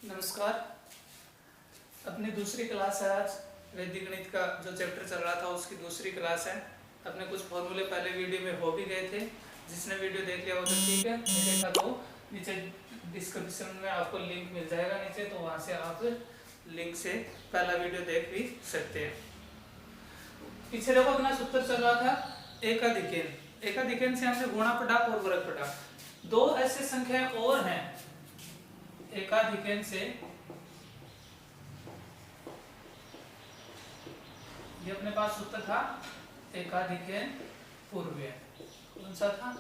नमस्कार। अपनी दूसरी क्लास है आज। वैदिक गणित का जो चैप्टर चल रहा था उसकी दूसरी क्लास है। अपने कुछ फॉर्मूले पहले वीडियो में हो भी गए थे। जिसने वीडियो देख लिया वो तो ठीक है, नहीं देखा तो नीचे डिस्क्रिप्शन में आपको लिंक मिल जाएगा नीचे, तो वहाँ से आप लिंक से पहला वीडियो देख भी सकते हैं। पीछे देखो अपना सूत्र चल रहा था एकाधिकेन। एकाधिकेन से हमने गुणा पढ़ा और वर्ग पढ़ा। दो ऐसे संख्याएं और हैं एकाधिकेन से, ये अपने पास सूत्र था एकाधिकेन पूर्व्य। कौन सा था?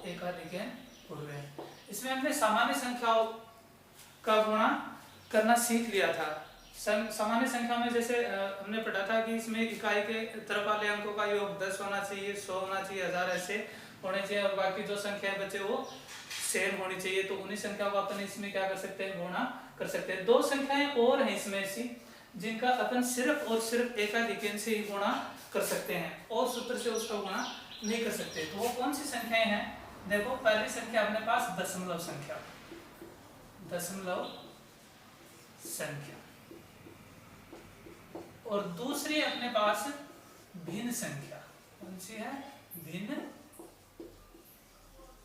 एकाधिकेन पूर्व्य। इसमें हमने सामान्य संख्याओं का गुणा करना सीख लिया था। सामान्य संख्या में जैसे हमने पढ़ा था कि इसमें इकाई के तरफ वाले अंकों का योग 10 होना चाहिए, 100 होना चाहिए, 1000 ऐसे होने चाहिए, और बाकी जो संख्याएं बचे वो सेम होनी चाहिए। तो उन्हीं संख्याओं को अपन इसमें क्या कर सकते हैं, गुणा कर सकते हैं। दो संख्याएं और हैं इसमें ऐसी जिनका अपन सिर्फ और सिर्फ एकाधिकेन से ही गुणा कर सकते हैं और सूत्र से उसका गुणा नहीं कर सकते। तो वो कौन सी संख्याएं हैं? देखो, पहली संख्या अपने पास दशमलव संख्या, दशमलव संख्या, और दूसरी अपने पास भिन्न संख्या। कौन सी है? भिन्न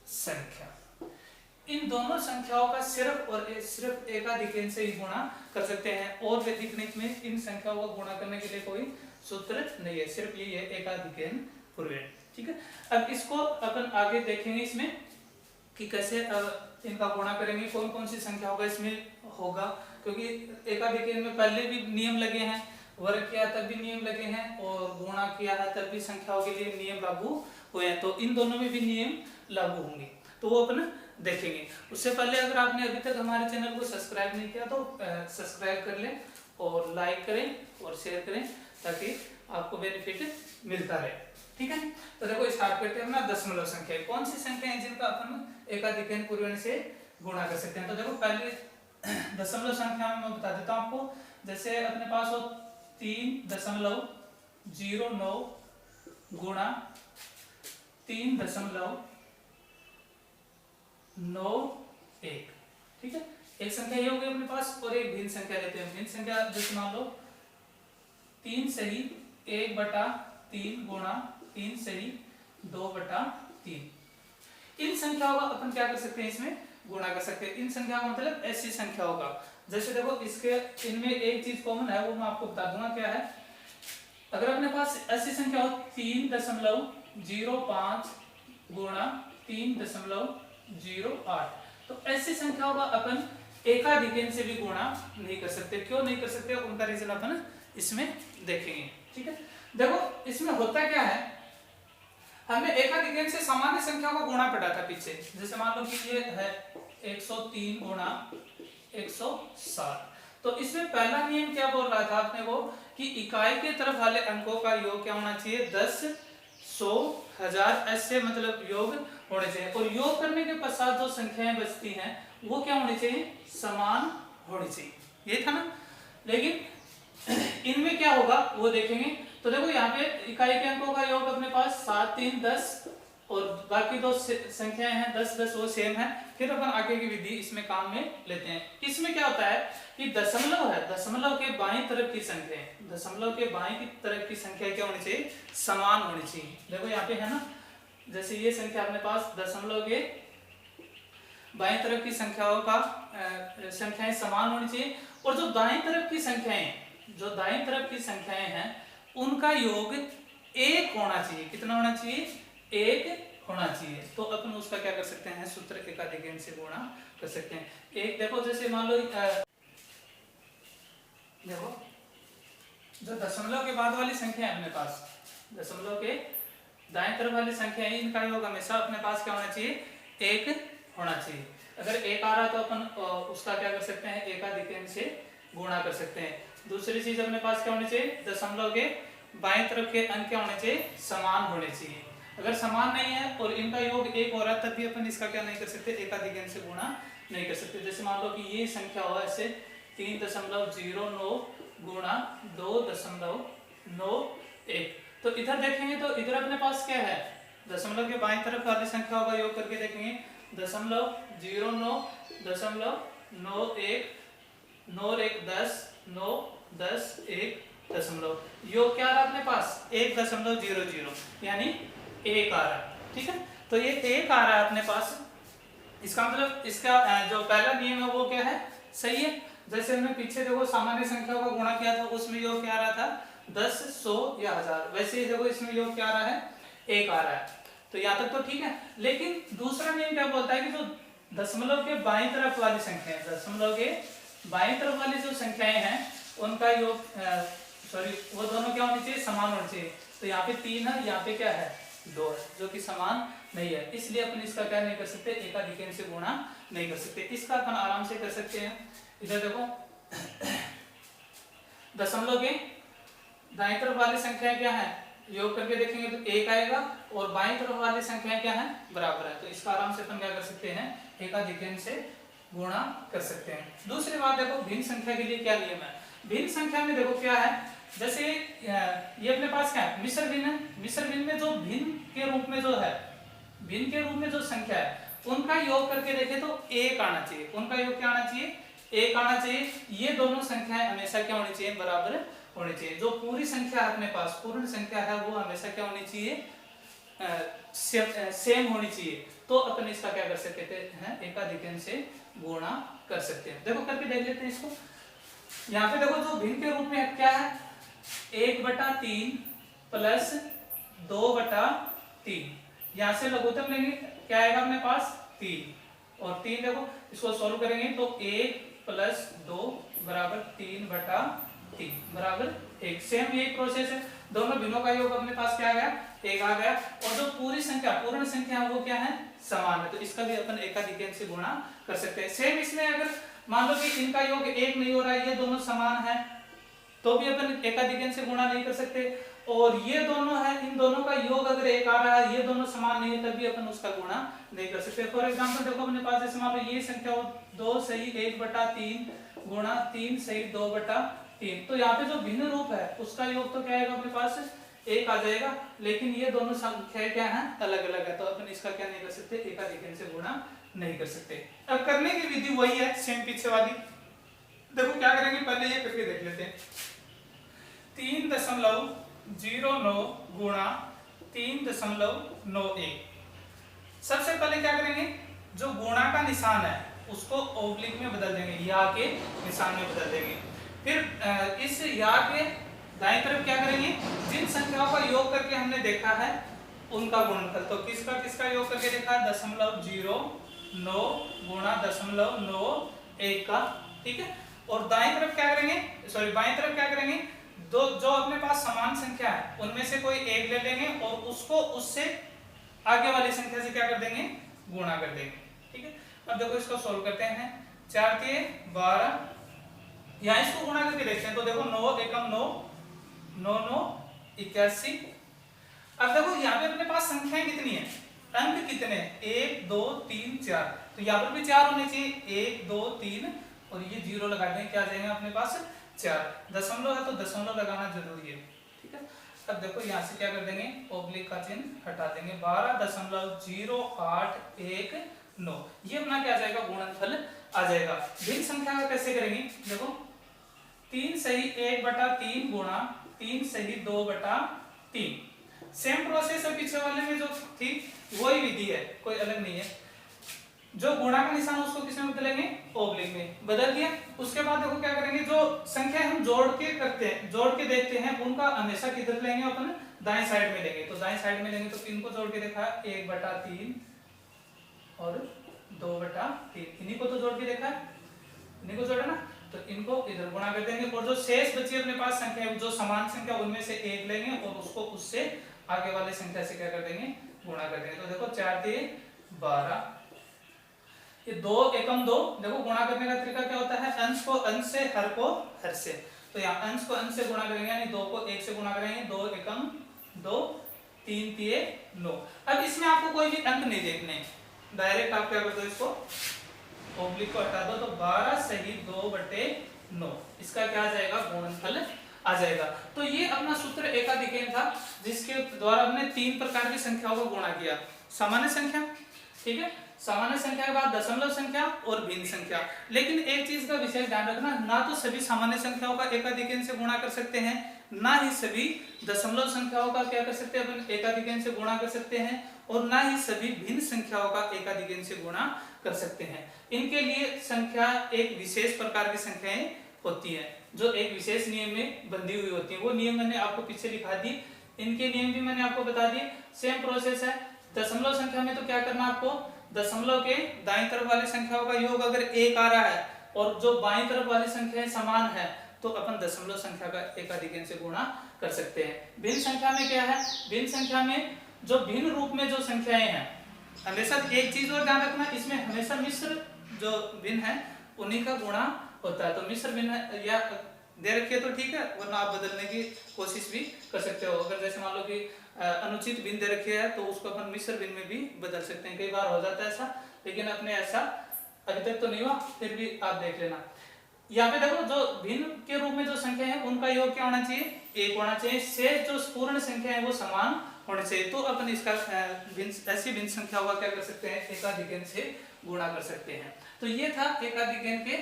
संख्या। इन दोनों संख्याओं का सिर्फ और सिर्फ एकाधिकेन से ही गुणा कर सकते हैं, और वैदिक गणित में इन संख्याओं को गुणा करने के लिए कोई सूत्र नहीं है, सिर्फ यही है एकाधिकेन पूर्व्य। ठीक है, अब इसको अपन आगे देखेंगे इसमें कि कैसे इनका गुणा करेंगे, कौन कौन सी संख्या होगा इसमें होगा, क्योंकि एकाधिकेन में पहले भी नियम लगे हैं, वर्ग किया तब भी नियम लगे हैं, और गुणा किया है तब भी संख्याओं के लिए नियम लागू हुए हैं। तो इन दोनों में भी नियम लागू होंगे, तो वो अपन देखेंगे। उससे पहले अगर आपने अभी तक हमारे चैनल को सब्सक्राइब नहीं किया तो सब्सक्राइब कर लें और लाइक करें और शेयर करें, ताकि आपको बेनिफिट मिलता रहे। ठीक है, तो देखो स्टार्ट करते हैं अपना दशमलव संख्या। कौन सी संख्या है जिनका अपन एकाधिकेन पूर्व्य से गुणा कर सकते हैं? तो देखो, पहले दशमलव संख्या में मैं बता देता हूं आपको। जैसे अपने पास हो 3.09 गुणा 3.91। ठीक है, एक संख्या ये होगी अपने पास, और एक भिन्न संख्या लेते हैं। भिन्न संख्या जैसे मान लो 3 सही 1/3 गुणा 3 सही 2/3। इन संख्याओं का अपन क्या कर सकते हैं, इसमें गुणा कर सकते हैं। इन संख्या का मतलब ऐसी संख्याओं का, जैसे देखो इसके इनमें एक चीज कॉमन है, वो मैं आपको बता दूंगा क्या है। अगर अपने पास ऐसी संख्या हो 3.05 गुणा 3.08, तो ऐसी संख्याओं का अपन एकाधिकेन से भी गुणा नहीं कर सकते। क्यों नहीं कर सकते, उनका रीजन अपन इसमें देखेंगे। ठीक है, देखो इसमें होता क्या है, हमने एकाधिकेन से सामान्य संख्याओं का गुणा पढ़ा था पीछे। जैसे मान लो कि ये है 103 गुणा 160, तो इसमें पहला नियम क्या बोल रहा था अपने को कि इकाई के तरफ वाले अंकों का योग क्या होना चाहिए, 10, 100, 1000 ऐसे मतलब योग होने चाहिए, और योग करने के पश्चात जो संख्याएं बचती हैं वो क्या होनी चाहिए, समान होनी चाहिए। ये था ना, लेकिन इनमें क्या होगा वो देखेंगे। तो देखो यहाँ पे इकाई के अंकों का योग अपने पास 7, 3, 10, और बाकी दो संख्याएं हैं 10, 10 वो सेम है। फिर अपन आगे की विधि इसमें काम में लेते हैं। इसमें क्या होता है कि दशमलव है, दशमलव के बाईं तरफ की संख्या, दशमलव के बाईं की तरफ की संख्या क्या होनी चाहिए, समान होनी चाहिए। देखो यहाँ पे है ना, जैसे ये संख्या अपने पास दशमलव के बाईं तरफ की संख्याओं का संख्याएं समान होनी चाहिए, और जो दाईं तरफ की संख्याएं, जो दाईं तरफ की संख्याएं हैं उनका योग 1 होना चाहिए। कितना होना चाहिए, 1 होना चाहिए। तो अपन उसका क्या कर सकते हैं, सूत्र एकाधिकेन से गुणा कर सकते हैं। एक देखो, जैसे मान लो देखो जो दशमलव के बाद वाली संख्या है अपने पास, दशमलव के दाएं तरफ वाली संख्या है, इनका योग हमेशा अपने पास क्या होना चाहिए, 1 होना चाहिए। अगर 1 आ रहा तो अपन उसका क्या कर सकते हैं, एकाधिकेन से गुणा कर सकते हैं। दूसरी चीज अपने पास क्या होनी चाहिए, दशमलव के बाएं तरफ के अंक क्या होने चाहिए, समान होने चाहिए। अगर समान नहीं है और इनका योग 1 हो रहा है, तब भी अपन इसका क्या नहीं कर सकते, एकाधिकेन से गुणा नहीं कर सकते। जैसे मान लो कि ये संख्या हो ऐसे 3.09 गुणा 2.91, तो इधर देखेंगे तो इधर अपने पास क्या है, दशमलव के बाईं तरफ वाली संख्याओं का योग करके देखेंगे, 0.09, 0.91 9 और 1 10, 9 10 1 दशमलव, योग क्या आ रहा है अपने पास 1.00 यानी 1 आ रहा है। ठीक है, तो ये 1 आ रहा है अपने पास, इसका मतलब इसका जो पहला नियम है वो क्या है, सही है। जैसे हमने पीछे देखो सामान्य संख्याओं का गुणा किया था, उसमें योग क्या आ रहा था 10, 100 या 1000, वैसे ही देखो इसमें योग क्या आ रहा है 1 आ रहा है। तो यहाँ तक तो ठीक है, लेकिन दूसरा नियम क्या बोलता है कि जो दशमलव के बाईं तरफ वाली संख्या, दशमलव के बाईं तरफ वाली जो संख्याएं हैं उनका योग वो दोनों क्या होनी चाहिए, समान होनी चाहिए। तो यहाँ पे 3 है, यहाँ पे क्या है 2 है, जो कि समान नहीं है, इसलिए अपन इसका क्या नहीं कर सकते, एकाधिकन से गुणा नहीं कर सकते। इसका अपन आराम से कर सकते हैं। इधर देखो दशमलव के दाईं तरफ वाली संख्या क्या है, योग करके देखेंगे तो 1 आएगा, और बाईं तरफ वाली संख्या क्या है, बराबर है। तो इसका आराम से अपन क्या कर सकते हैं, एकाधिकन से गुणा कर सकते हैं। दूसरी बात देखो भिन्न संख्या के लिए क्या नियम है। भिन्न संख्या में देखो क्या है, जैसे ये अपने पास क्या है, मिश्र भिन्न है। मिश्र भिन्न में जो भिन्न के रूप में जो है, भिन्न के रूप में जो संख्या है उनका योग करके देखें तो 1 आना चाहिए। उनका योग क्या आना चाहिए, 1 आना चाहिए। ये दोनों संख्याएं हमेशा क्या होनी चाहिए, बराबर होनी चाहिए। जो पूरी संख्या है अपने पास, पूर्ण संख्या है, वो हमेशा क्या होनी चाहिए, सेम होनी चाहिए। तो अपन इसका क्या कर सकते हैं, एकाधिकन से गुणा कर सकते हैं। देखो करके देख लेते हैं इसको। यहाँ पे देखो जो भिन्न के रूप में क्या है, 1/3 प्लस 2/3, यहाँ से लघुत्तम लेंगे क्या आएगा अपने पास 3, और 3 देखो इसको सॉल्व करेंगे तो 1 प्लस 2 बराबर 3/3 बराबर 1। सेम यही प्रोसेस है, दोनों भिन्नों का योग अपने पास क्या आ गया, 1 आ गया, और जो पूरी संख्या पूर्ण संख्या है वो क्या है, समान है। तो इसका भी अपन एकाधिकन से गुणा कर सकते हैं। सेम इसमें अगर मान लो कि इनका योग 1 नहीं हो रहा है, ये दोनों समान है, तो भी अपन एकाधिकन से गुणा नहीं कर सकते। और ये दोनों है, इन दोनों का योग अगर 1 आ रहा है, ये दोनों समान नहीं है, तब भी अपन उसका गुणा नहीं कर सकते। फॉर एग्जांपल देखो अपने पास जैसे मान लो ये संख्या 2 सही 1/3 गुणा 3 सही 2/3, तो यहाँ पे जो भिन्न रूप है उसका योग तो क्या आएगा अपने पास 1 आ जाएगा, लेकिन ये दोनों संख्याएं क्या है, अलग अलग है। तो अपन इसका क्या नहीं कर सकते, एकाधिकन से गुणा नहीं कर सकते। अब करने की विधि वही है, सेम पीछे वाली। देखो क्या करेंगे, पहले ये करके देख लेते हैं। 3.09 गुणा 3.91। सबसे पहले क्या करेंगे, जो गुणा का निशान है उसको ओब्लिक में बदल देंगे, या के निशान में बदल देंगे। फिर इस या के दाईं तरफ क्या करेंगे, जिन संख्याओं का योग करके हमने देखा है उनका गुणनफल। तो किसका किसका योग करके देखा है, 0.09 गुणा 0.91 का, ठीक है। और दाईं तरफ क्या करेंगे, सॉरी बाईं तरफ क्या करेंगे, जो अपने पास समान संख्या है उनमें से कोई एक ले लेंगे और उसको उससे आगे वाली संख्या से क्या कर देंगे, गुणा कर देंगे, ठीक है। अब देखो इसको सोल्व करते हैं। 4 के 12, यहाँ इसको गुणा करके देखते हैं तो देखो 9 एकम 9, 9 9 81। अब देखो यहाँ पे अपने पास संख्याएं कितनी है, अंक कितने, 1 2 3 4, तो यहाँ पर भी 4 होने चाहिए, 1 2 3, और ये 0 लगा देंगे, क्या जाएगा अपने पास 4। दशमलव है तो दशमलव लगाना जरूरी है, ठीक है। अब देखो यहाँ से क्या कर देंगे, ओब्लिक का चिन्ह हटा देंगे, 12.0819, ये अपना क्या आ जाएगा, गुणनफल आ जाएगा। भिन्न संख्या का कैसे करेंगे, देखो 3 सही 1/3 गुणा 3 सही 2/3, सेम प्रोसेस है पीछे वाले में जो थी, वही विधि है, कोई अलग नहीं है। जो गुणा का निशान उसको किसमें बदलेंगे, ओब्लिक में बदल दिया। उसके बाद देखो क्या करेंगे, जो संख्या हम जोड़ के करते हैं, जोड़ के देखते हैं, उनका हमेशा किधर लेंगे, अपन दाएं साइड में लेंगे। तो दाएं साइड में लेंगे तो 3 को जोड़ के देखा 1/3 और 2/3, इन्हीं को तो जोड़ के देखा, इन्हीं को जोड़ा ना, तो इनको इधर गुणा कर देंगे। और जो शेष बची अपने पास संख्या, जो समान संख्या, उनमें से एक लेंगे और उसको उससे आगे वाले संख्या से क्या कर देंगे, गुणा कर देंगे। तो देखो 4 के 12, ये 2 एकम 2, देखो गुणा करने का तरीका क्या होता है, अंश को अंश से, हर को हर से। तो यहाँ अंश को अंश से गुणा करेंगे, यानी 2 को 1 से गुणा करेंगे, 2 एकम 2, 3 तिये 9। अब इसमें आपको कोई भी अंक नहीं देखने, डायरेक्ट आप क्या कर दो, इसको ओब्लिक को हटा दो, तो 12 सही 2/9, इसका क्या आ जाएगा, गुणनफल आ जाएगा। तो ये अपना सूत्र एकाधिकन था, जिसके द्वारा हमने 3 प्रकार की संख्याओं को गुणा किया। सामान्य संख्या, ठीक है, सामान्य संख्या के बाद दशमलव संख्या और भिन्न संख्या। लेकिन एक चीज का विशेष ध्यान रखना, ना तो सभी सामान्य संख्याओं का एकाधिक से गुणा कर सकते हैं, ना ही सभी दशमलव संख्याओं का क्या कर सकते हैं अपन एकाधिक से गुणा कर सकते हैं, और ना ही सभी भिन्न संख्याओं का एकाधिक से गुणा कर सकते हैं। इनके लिए संख्या एक विशेष प्रकार की संख्याएं होती है जो एक विशेष नियम में बंधी हुई होती है। वो नियम मैंने आपको पीछे लिखा दी, इनके नियम भी मैंने आपको बता दिए। सेम प्रोसेस है। दशमलव संख्या में तो क्या करना आपको, दशमलव के दाईं तरफ वाली संख्याओं का योग अगर 1 आ रहा है और जो बाईं तरफ वाली संख्याएं समान है तो अपन दशमलव संख्या का एकाधिक से गुणा कर सकते हैं। भिन्न संख्या में क्या है, भिन्न संख्या में जो भिन्न रूप में जो संख्याएं हैं, हमेशा एक चीज और ध्यान रखना, इसमें हमेशा मिश्र जो भिन्न है उन्हीं का गुणा होता है। तो मिश्र भिन्न या दे रखिए तो ठीक है, वरना आप बदलने की कोशिश भी कर सकते हो। अगर जैसे मान लो कि अनुचित भिन्न दे रखी है तो उसको अपन मिश्र भिन्न में भी बदल सकते हैं। कई बार हो जाता है ऐसा, लेकिन अपने ऐसा अभी तक तो नहीं हुआ, फिर भी आप देख लेना। यहाँ पे देखो जो भिन्न के रूप में जो संख्या है उनका योग क्या होना चाहिए, 1 होना चाहिए। शेष जो पूर्ण संख्या है वो समान होने चाहिए। तो अपन इसका ऐसी भिन्न संख्याओं का क्या कर सकते हैं, एकाधिक से गुणा कर सकते हैं। तो ये था एकाधिक के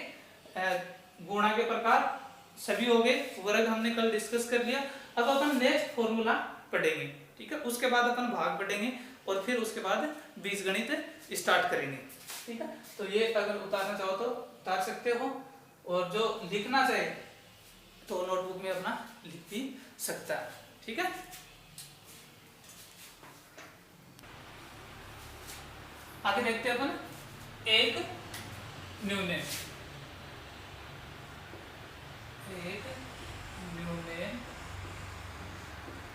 गुणा के प्रकार, सभी हो गए। वर्ग हमने कल डिस्कस कर लिया। अब अपन नेक्स्ट फॉर्मूला पढ़ेंगे, ठीक है। उसके बाद अपन भाग पढ़ेंगे और फिर उसके बाद बीजगणित स्टार्ट करेंगे, ठीक है। तो ये अगर उतारना चाहो तो उतार सकते हो, और जो लिखना चाहे तो नोटबुक में अपना लिख भी सकता है, ठीक है। आगे देखते हैं अपन एक न्यूनन, एक न्यूनन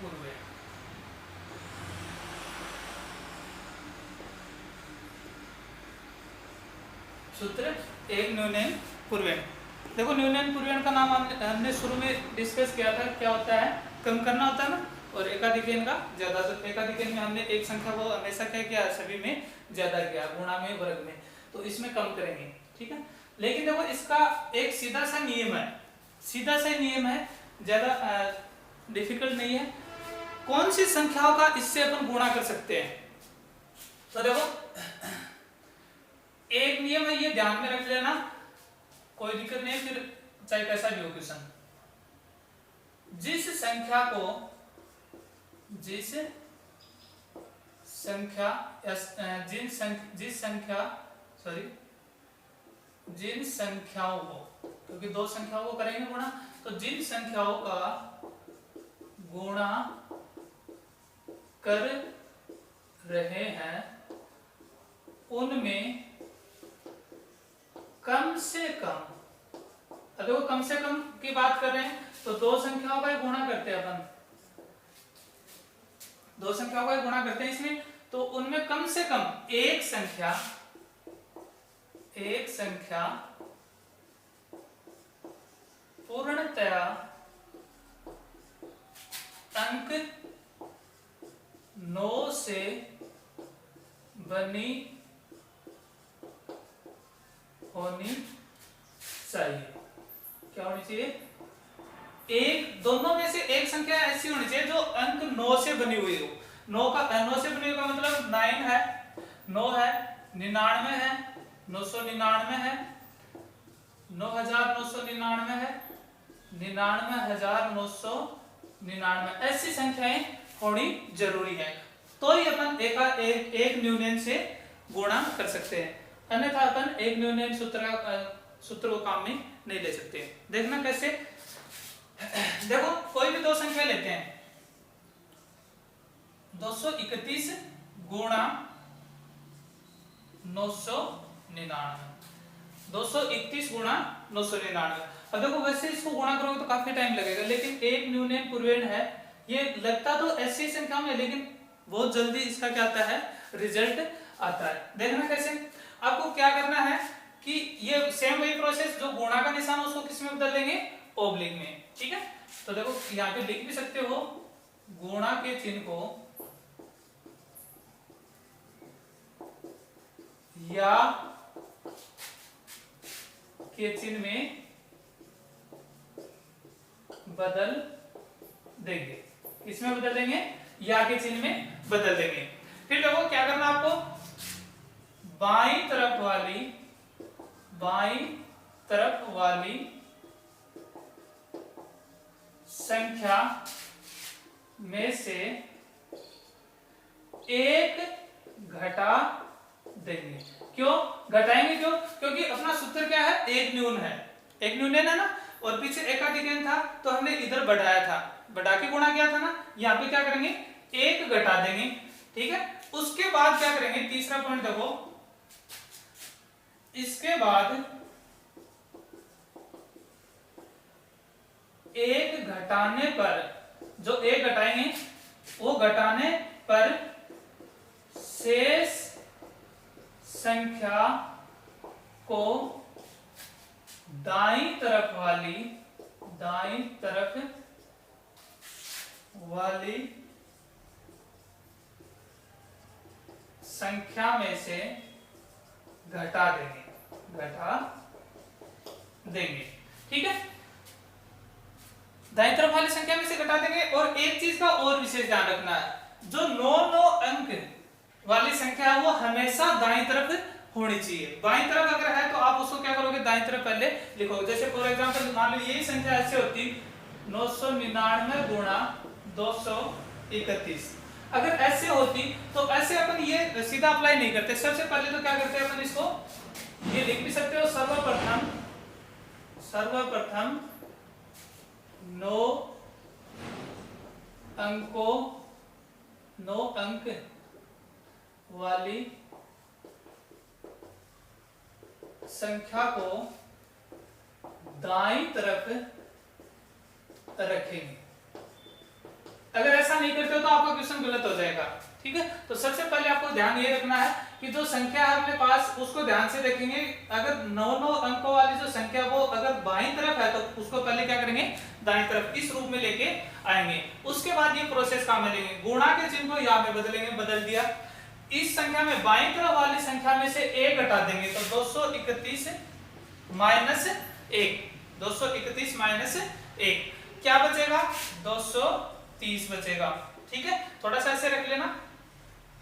पूर्वेण। सूत्र एक न्यूनन पूर्वेण। देखो न्यूनन पूर्वेण का नाम हमने शुरू में डिस्कस किया था, क्या होता है, कम करना होता है ना, और एकाधिक का ज्यादा। तो एकाधिक में हमने एक संख्या को हमेशा क्या किया, सभी में ज्यादा किया, गुणा में वर्ग में, तो इसमें कम करेंगे, ठीक है। लेकिन देखो इसका एक सीधा सा नियम है, सीधा सा नियम है, ज्यादा डिफिकल्ट नहीं है। कौन सी संख्याओं का इससे अपन गुणा कर सकते हैं, तो देखो एक नियम है, ये ध्यान में रख लेना, कोई दिक्कत नहीं है, फिर चाहे कैसा भी हो क्वेश्चन। जिस संख्या जिन संख्याओं को, क्योंकि दो संख्याओं को करेंगे गुणा, तो जिन संख्याओं का गुणा कर रहे हैं उनमें कम से कम, अगर वो कम से कम की बात कर रहे हैं तो दो संख्याओं का गुणा करते हैं अपन, दो संख्याओं का गुणा करते हैं इसमें, तो उनमें कम से कम एक संख्या पूर्णतया अंक 9 से बनी होनी चाहिए। क्या होनी चाहिए, एक, दोनों में से एक संख्या ऐसी होनी चाहिए जो अंक 9 से बनी हुई हो। 9 से बनी हुई का मतलब 9 है, 9 है, 99 है, 999 है, 9999 है, 99999, ऐसी संख्याएं होनी जरूरी है, तो ही अपन एक न्यूनन से गुणा कर सकते हैं, अन्यथा अपन एक न्यूनन सूत्र को काम में नहीं ले सकते। देखना कैसे, देखो कोई भी दो संख्या लेते हैं, 231 गुणा 999, 231 गुणा 999। अब देखो वैसे इसको गुणा करोगे तो काफी टाइम लगेगा, लेकिन एक न्यूनन पूर्वेण है, ये लगता तो ऐसी संख्या में, लेकिन बहुत जल्दी इसका क्या आता है, रिजल्ट आता है। देखना कैसे, आपको क्या करना है कि ये सेम वही प्रोसेस, जो गुणा का निशान उसको किस में बदल देंगे, ओब्लिक में, ठीक है। तो देखो यहाँ पे लिख भी सकते हो, गुणा के चिन्ह को या के चिन्ह में बदल देंगे, किसमें बदल देंगे, या के चिन्ह में बदल देंगे। फिर देखो क्या करना आपको, बाईं तरफ वाली संख्या में से एक घटा देंगे। क्यों घटाएंगे? क्यों? क्योंकि अपना सूत्र क्या है? एक न्यून है, एक न्यून है ना, और पीछे एकाधिकन था तो हमने इधर बढ़ाया था, बढ़ा के गुणा किया था ना, यहाँ पे क्या करेंगे? एक घटा देंगे। ठीक है, उसके बाद क्या करेंगे? तीसरा पॉइंट देखो, इसके बाद एक घटाने पर, जो एक घटाएंगे वो घटाने पर शेष संख्या को दाईं तरफ वाली संख्या में से घटा देंगे। ठीक है, दाईं तरफ वाली संख्या में से घटा देंगे। और एक चीज का और विशेष ध्यान रखना है, जो 9 अंक वाली संख्या है वो हमेशा दाईं तरफ होनी चाहिए। बाईं तरफ अगर है तो आप उसको क्या करोगे? दाईं तरफ पहले लिखोगे। जैसे फॉर एग्जांपल मान लो यही संख्या ऐसे होती 999 गुणा 231, अगर ऐसे होती तो ऐसे अपन ये सीधा अप्लाई नहीं करते। सबसे पहले तो क्या करते हैं अपन, इसको ये लिख भी सकते हो, सर्वप्रथम 9 अंक वाली संख्या को दाईं तरफ रखेंगे। अगर ऐसा नहीं करते हो तो आपका क्वेश्चन गलत हो जाएगा। ठीक है, तो सबसे पहले आपको ध्यान ये रखना है कि जो संख्या है अपने पास उसको ध्यान से देखेंगे। अगर 9 अंकों वाली जो संख्या वो अगर बाईं तरफ है तो उसको पहले क्या करेंगे? दाईं तरफ इस रूप में लेके आएंगे। उसके बाद ये प्रोसेस काम में लेंगे, गुणा के चिन्ह को यहाँ में बदलेंगे। बदल दिया, इस संख्या में बाईं तरफ वाली संख्या में से एक घटा देंगे तो 231 माइनस 1, 231 माइनस 1 क्या बचेगा? 230 बचेगा। ठीक है, थोड़ा सा ऐसे रख लेना,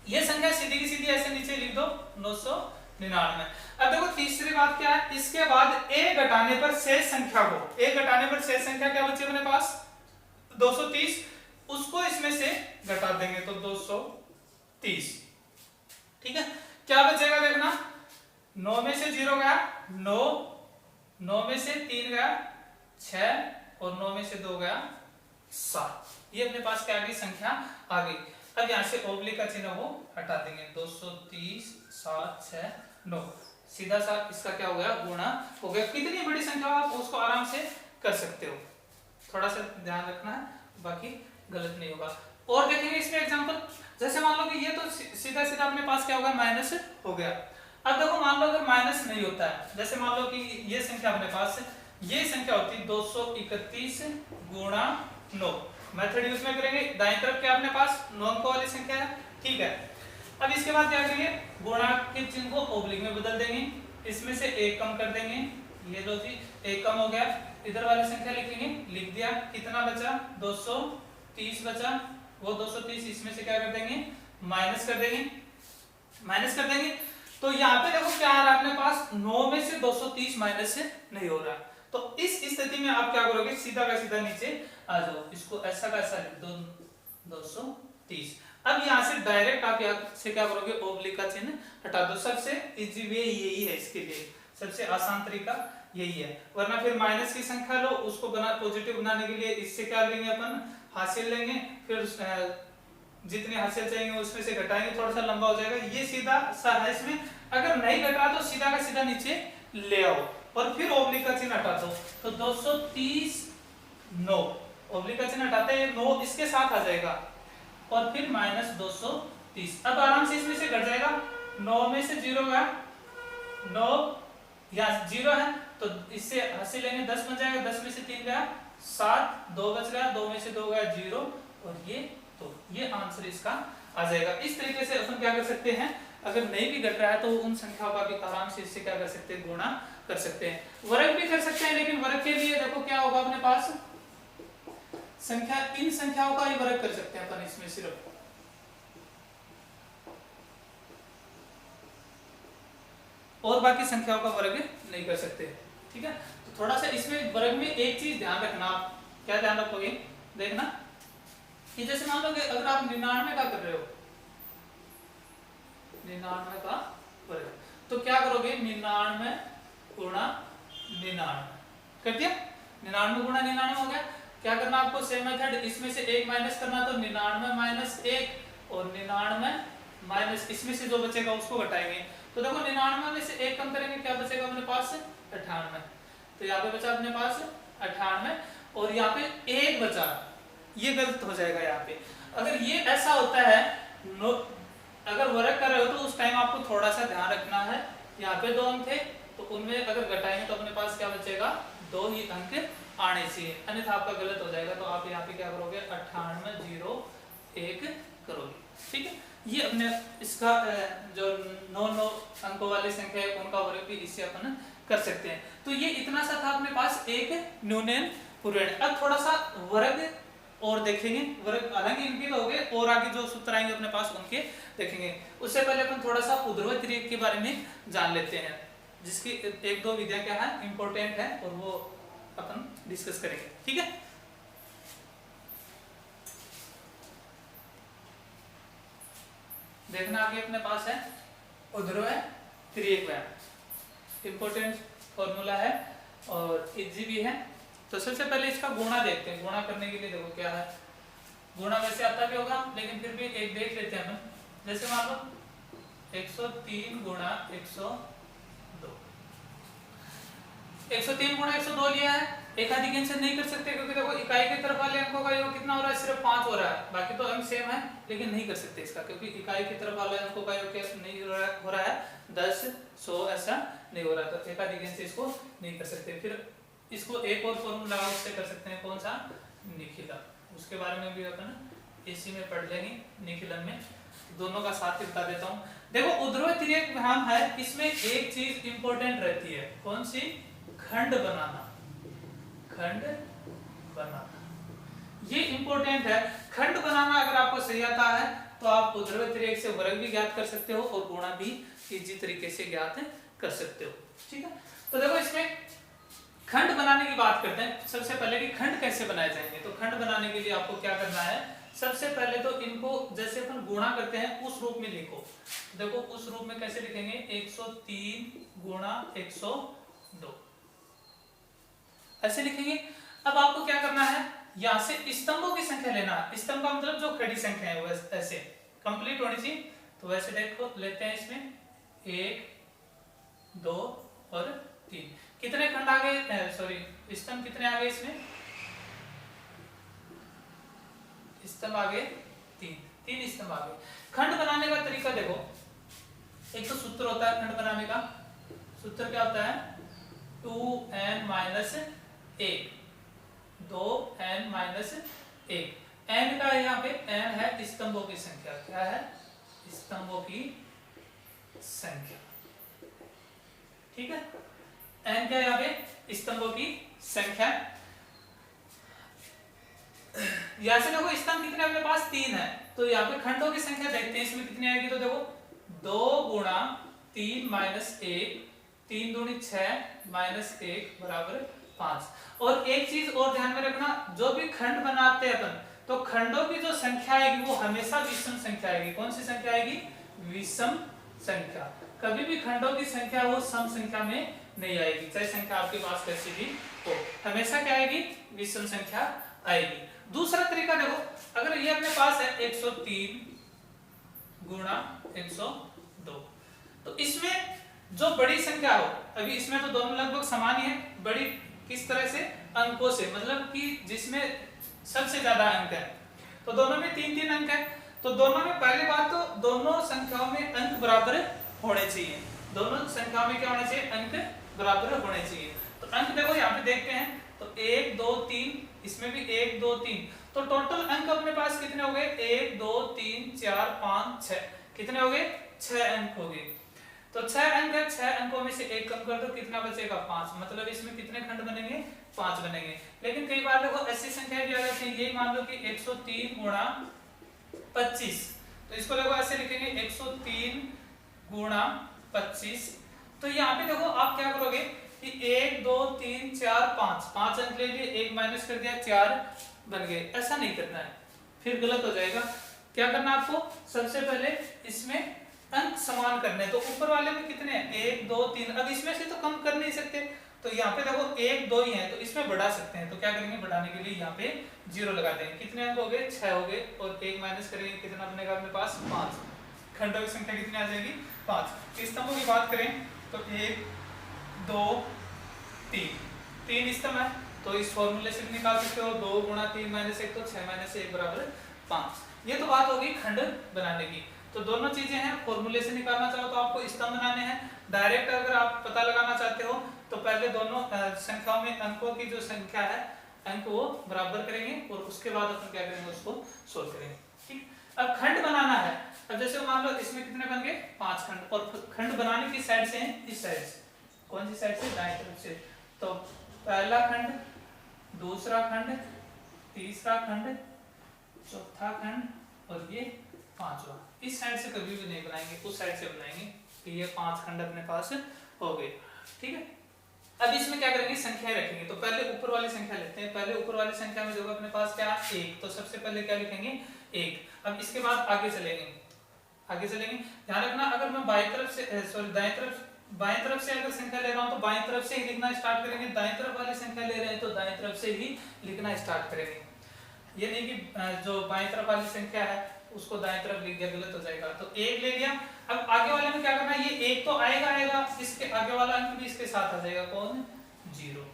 ये संख्या सीधी की सीधी ऐसे नीचे लिख दो 999। अब देखो तीसरी बात क्या है, इसके बाद एक घटाने पर शेष संख्या को, एक घटाने पर शेष संख्या क्या बची अपने पास? 230, उसको इसमें से घटा देंगे तो 230। ठीक है, क्या बचेगा देखना, 9 में से 0 गया 9, 9 में से 3 गया 6 और 9 में से 2 गया 7। ये अपने पास क्या आ गई? संख्या आ गई। अब यहां से ओब्लिक का चिन्ह वो हटा देंगे, 230 7 6 9, सीधा सा इसका क्या हो गया? गुणा हो गया। कितनी बड़ी संख्या हो आप उसको आराम से कर सकते हो, थोड़ा सा ध्यान रखना है, बाकी गलत नहीं होगा। और देखेंगे इसमें एग्जांपल, जैसे मान लो कि ये तो सीधा सीधा अपने पास क्या होगा? माइनस हो गया। अब देखो मान लो अगर माइनस नहीं होता है, जैसे मान लो कि ये संख्या अपने पास, ये संख्या होती 231 गुणा 9, मेथड यूज में करेंगे। दाईं तरफ क्या अपने पास 9 अंकों वाली संख्या है। ठीक है, अब इसके बाद क्या करेंगे? गुणा के चिन्ह को ओब्लिक में बदल देंगे, इसमें से एक कम कर देंगे। ये लो जी, एक कम हो गया, इधर वाली संख्या लिखेंगे, लिख दिया। कितना बचा? 230 बचा, वो 230 इसमें से क्या कर देंगे? माइनस कर देंगे। तो यहाँ पे देखो क्या आ रहा है अपने पास? 9 में से 230 माइनस से नहीं हो रहा। तो इस स्थिति में आप क्या करोगे? सीधा का सीधा नीचे आ जाओ, इसको ऐसा का ऐसा लिख दो 230। अब यहाँ से डायरेक्ट आप यहाँ से क्या करोगे? ओब्लिक का चिन्ह हटा दो। सबसे इजी वे यही है, इसके लिए सबसे आसान तरीका यही है। वरना फिर माइनस की संख्या लो, उसको पॉजिटिव बनाने के लिए इससे क्या लेंगे अपन? हासिल लेंगे, फिर जितने हासिल चाहिए उसमें से घटाएंगे, थोड़ा सा लंबा हो जाएगा। ये सीधा सा है, इसमें अगर नहीं घटा तो सीधा का सीधा नीचे ले आओ और फिर ओब्लिक का चिन्ह हटा दो। तो 230 9, ओब्लिक का चिन्ह हटाते हैं 9 इसके साथ आ जाएगा और फिर माइनस 230। अब आराम से इसमें से घट जाएगा, 9 में से 0 गया 9, यहाँ 0 है तो इससे हासिल लेंगे 10 बच जाएगा, 10 में से 3 गया 7, 2 बच गया, 2 में से 2 गया 0 और ये आंसर इसका आ जाएगा। इस तरीके से अपन क्या कर सकते हैं? अगर नहीं भी घट रहा है तो उन संख्याओं का भी आराम से इससे क्या कर सकते हैं? गुणा कर सकते हैं। वर्ग भी कर सकते हैं, लेकिन वर्ग के लिए देखो क्या होगा अपने पास? संख्या, इन संख्याओं का ही वर्ग कर सकते हैं अपन इसमें सिर्फ। और बाकी संख्याओं का वर्ग नहीं कर सकते। ठीक है, तो थोड़ा सा इसमें वर्ग में एक चीज ध्यान रखना। आप क्या ध्यान रखोगे, देखना कि जैसे मान लो कि अगर आप 99 का कर रहे हो, 99 का वर्ग, तो क्या करोगे, 99 गुणा 99 कर दिया, 99 गुणा 99 हो गया। क्या करना आपको, सेम मेथड, इसमें से एक माइनस करना, तो 99 माइनस 1 और 99 माइनस इसमें से जो बचेगा उसको घटाएंगे। तो देखो 99 में से एक कम करेंगे, क्या बचेगा अपने पास, 98। तो यहाँ पे बचा अपने पास 98 और यहाँ पे एक बचा, ये गलत हो जाएगा यहाँ पे। अगर ये ऐसा होता है, अगर वर्ग कर रहे हो तो उस टाइम आपको थोड़ा सा ध्यान रखना है। यहाँ पे 2 अंक थे तो उनमें अगर घटाएंगे तो अपने पास क्या बचेगा, 2 ही अंक आने चाहिए, अन्यथा आपका गलत हो जाएगा। तो आप यहाँ पे क्या करोगे, 9801 करोगे। ठीक है, ये अपने इसका जो 9 अंकों वाली संख्या है उनका वर्ग भी इससे अपन कर सकते हैं। तो ये इतना सा था अपने पास एक न्यूनयन पूर्णांक। अब थोड़ा सा वर्ग और देखेंगे, वर्ग हालांकि इनके हो गए और आगे जो सूत्र आएंगे अपने पास उनके देखेंगे। उससे पहले अपन थोड़ा सा ऊर्ध्वाधर तिर्यक के बारे में जान लेते हैं, जिसकी एक दो विधियां क्या है, इंपॉर्टेंट है और वो अपन डिस्कस करेंगे। ठीक है, देखना आगे अपने पास है ऊर्ध्वाधर तिर्यक व्यायाम, इंपॉर्टेंट फॉर्मूला है और इजी भी है। तो सबसे पहले इसका गुणा देखते हैं। गुणा करने के लिए देखो क्या है, गुणा वैसे आता भी होगा लेकिन फिर भी एक देख लेते हैं हम। जैसे मान लो 103 गुणा 102, 103 गुणा 102 लिया है, एकाधिक से नहीं कर सकते क्योंकि देखो इकाई की तरफ वाले अंकों का योग कितना हो रहा है, सिर्फ 5 हो रहा है। बाकी तो अंक सेम है लेकिन नहीं कर सकते इसका, क्योंकि इकाई की तरफ वाले अंकों का योग नहीं हो रहा है 10 100 ऐसा नहीं हो रहा, तो एकाधिक से इसको नहीं कर सकते। फिर इसको एक और फॉर्मूला उससे कर सकते हैं, कौन सा, निखिलन। उसके बारे में भी अपन इसी में पढ़ लेंगे, निखिलन में। दोनों का साथ बता देता हूँ। देखो ऊर्ध्वाधर तिर्यक व्यायाम है, इसमें एक चीज इंपॉर्टेंट रहती है, कौन सी, खंड बनाना। खंड बनाना ये इंपॉर्टेंट है। खंड बनाना अगर आपको सही आता है तो आप ऊर्ध्वाधर तिर्यक से वर्ग भी ज्ञात कर सकते हो और गुणा भी इजी तरीके से ज्ञात कर सकते हो। ठीक है, तो देखो इसमें खंड बनाने की बात करते हैं। सबसे पहले कि खंड कैसे बनाए जाएंगे, तो खंड बनाने के लिए आपको क्या करना है, सबसे पहले तो इनको जैसे अपन गुणा करते हैं उस रूप में लिखो। देखो उस रूप में कैसे लिखेंगे, 103 गुणा 102 ऐसे लिखेंगे। अब आपको क्या करना है, यहां से स्तंभों की संख्या लेना है। स्तंभ का मतलब जो खड़ी संख्या है वो ऐसे कंप्लीट होनी चाहिए। तो वैसे देखो लेते हैं, इसमें 1 2 और 3, कितने खंड आ गए, सॉरी स्तंभ कितने आ गए, इसमें स्तंभ आ गए 3 स्तंभ आ गए। खंड बनाने का तरीका देखो, एक तो सूत्र होता है खंड बनाने का। सूत्र क्या होता है, 2n-1 2n-1। n का यहाँ पे n है स्तंभों की संख्या, क्या है, स्तंभों की संख्या। ठीक है, n क्या यहाँ पे, स्तंभों की संख्या। यहाँ से देखो स्तंभ कितने अपने पास 3 है, तो यहाँ पे खंडों की संख्या देखते हैं इसमें कितनी आएगी। तो देखो 2 गुणा 3 माइनस 1, 3 दूनी 6 माइनस 1 बराबर 5। और एक चीज और ध्यान में रखना, जो भी खंड बनाते हैं अपन, तो खंडों की जो संख्या आएगी वो हमेशा विषम संख्या आएगी। कौन सी संख्या आएगी, विषम संख्या। कभी भी खंडों की संख्या वो सम संख्या में नहीं आएगी, चाहे संख्या आपके पास कैसी भी हो, हमेशा क्या आएगी, विषम संख्या आएगी। दूसरा तरीका देखो, अगर ये अपने पास है 103 गुणा 102, तो इसमें जो बड़ी संख्या हो, अभी इसमें तो दोनों लगभग समान ही है, बड़ी किस तरह से, अंकों से, मतलब कि जिसमें सबसे ज्यादा अंक है, तो दोनों में 3-3 अंक है। तो दोनों में पहली बात तो दोनों संख्याओं में अंक बराबर होने चाहिए। दोनों संख्याओं में क्या होने चाहिए, अंक बराबर होने चाहिए। तो अंक देखो यहाँ पे देखते हैं, तो 1 2 3, इसमें भी 1 2 3, तो टोटल अंक अपने पास कितने हो गए, 1 2 3 4 5 6, कितने हो गए, 6 अंक हो गए। तो 6 अंक है, 6 अंकों में से एक कम कर दो, कितना बचेगा, 5। मतलब इसमें कितने खंड बनेंगे, 5 बनेंगे। लेकिन कई बार देखो ऐसी संख्या भी आ जाती है, ये मान लो कि 103 गुणा 25, तो इसको देखो ऐसे लिखेंगे 103 गुणा 25, तो यहाँ पे देखो आप क्या करोगे कि 1 2 3 4 5 5 अंक ले लिए, एक माइनस कर दिया, 4 बन गए। ऐसा नहीं करना है, फिर गलत हो जाएगा। क्या करना आपको, सबसे पहले इसमें अंक समान करने हैं। तो ऊपर वाले में कितने हैं, 1 2 3। अब इसमें से तो कम कर नहीं सकते, तो यहाँ पे देखो 1 2 ही है, तो इसमें बढ़ा सकते हैं। तो क्या करेंगे, बढ़ाने के लिए यहाँ पे 0 लगा देंगे। कितने अंक हो गए, 6 हो गए, और 1 माइनस करेंगे, कितना बनेगा अपने पास, 5। खंडों की संख्या कितनी आ जाएगी, 5। स्तंभों की बात करें तो 1 2 3, 3 स्तंभ है, तो इस फॉर्मूले से निकाल सकते हो 2 गुणा 3 माइनस 1, तो 6 माइनस 1 बराबर 5। ये तो बात होगी खंड बनाने की। तो दोनों चीजें हैं, फॉर्मूले से निकालना चाहो तो आपको स्तंभ बनाने हैं, डायरेक्ट अगर आप पता लगाना चाहते हो तो पहले दोनों संख्याओं में अंकों की जो संख्या है, अंक वो बराबर करेंगे, और उसके बाद अपन क्या करेंगे, उसको सोल्व करेंगे। ठीक, अब खंड बनाना है। अब जैसे मान लो इसमें कितने बन गए, 5 खंड, और खंड बनाने की साइड से हैं, इस साइड से। कौन सी साइड से, दाएं तरफ से। तो पहला खंड, दूसरा खंड, तीसरा खंड, चौथा खंड, और ये पांचवा। इस साइड से कभी भी नहीं बनाएंगे, उस साइड से बनाएंगे कि ये 5 खंड अपने पास हो गए। ठीक है, अब इसमें क्या करेंगे, संख्याएं रखेंगे। तो पहले ऊपर वाली संख्या लेते हैं। पहले ऊपर वाली संख्या में जो अपने पास क्या, 1, तो सबसे पहले क्या लिखेंगे, 1। अब इसके बाद आगे चलेंगे, आगे चलेंगे। ध्यान रखना, अगर मैं बाएं तरफ से बाएं तरफ से अगर संख्या ले रहा हूं तो बाएं तरफ से ही लिखना स्टार्ट करेंगे, दाएं तरफ वाली संख्या ले रहे हैं तो दाएं तरफ से ही लिखना स्टार्ट करेंगे। ये नहीं कि जो बाएं तरफ वाली संख्या है उसको दाएं तरफ लिख दिया, गलत हो जाएगा। तो 1 ले लिया। अब आगे वाले में क्या करना है, ये 1 तो आएगा, इसके आगे वाला अंक भी इसके साथ आ जाएगा, कौन, 0।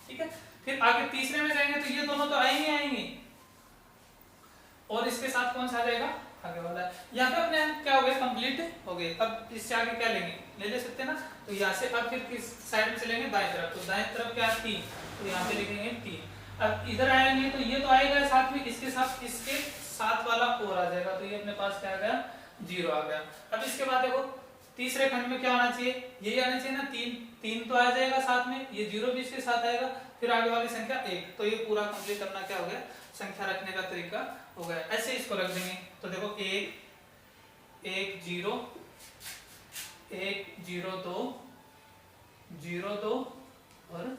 ठीक है, फिर आगे तीसरे में जाएंगे तो ये दोनों तो आएंगे, और इसके साथ कौन सा आ जाएगा, आगे वाला। यहाँ पे अपने अंक क्या हो गए, कंप्लीट हो गए। अब इससे आगे क्या लेंगे, ले सकते हैं ना। तो यहाँ से अब फिर किस साइड में चलेंगे, दाएं तरफ। तो दाएं तरफ क्या, 3, तो यहाँ पे लिखेंगे 3। अब इधर आएंगे तो ये तो आएगा साथ में, इसके साथ वाला और आ जाएगा, तो ये अपने पास क्या आ गया, 0 आ गया। अब इसके बाद देखो तीसरे खंड में क्या आना चाहिए, यही आना चाहिए ना, 3 तो आ जाएगा साथ में, ये 0 भी इसके साथ आएगा, फिर आगे वाली संख्या 1। तो ये पूरा कंप्लीट करना क्या हो गया, संख्या रखने का तरीका हो गया। ऐसे इसको रख देंगे। तो देखो 1 1 0 1 0 2 0 2 और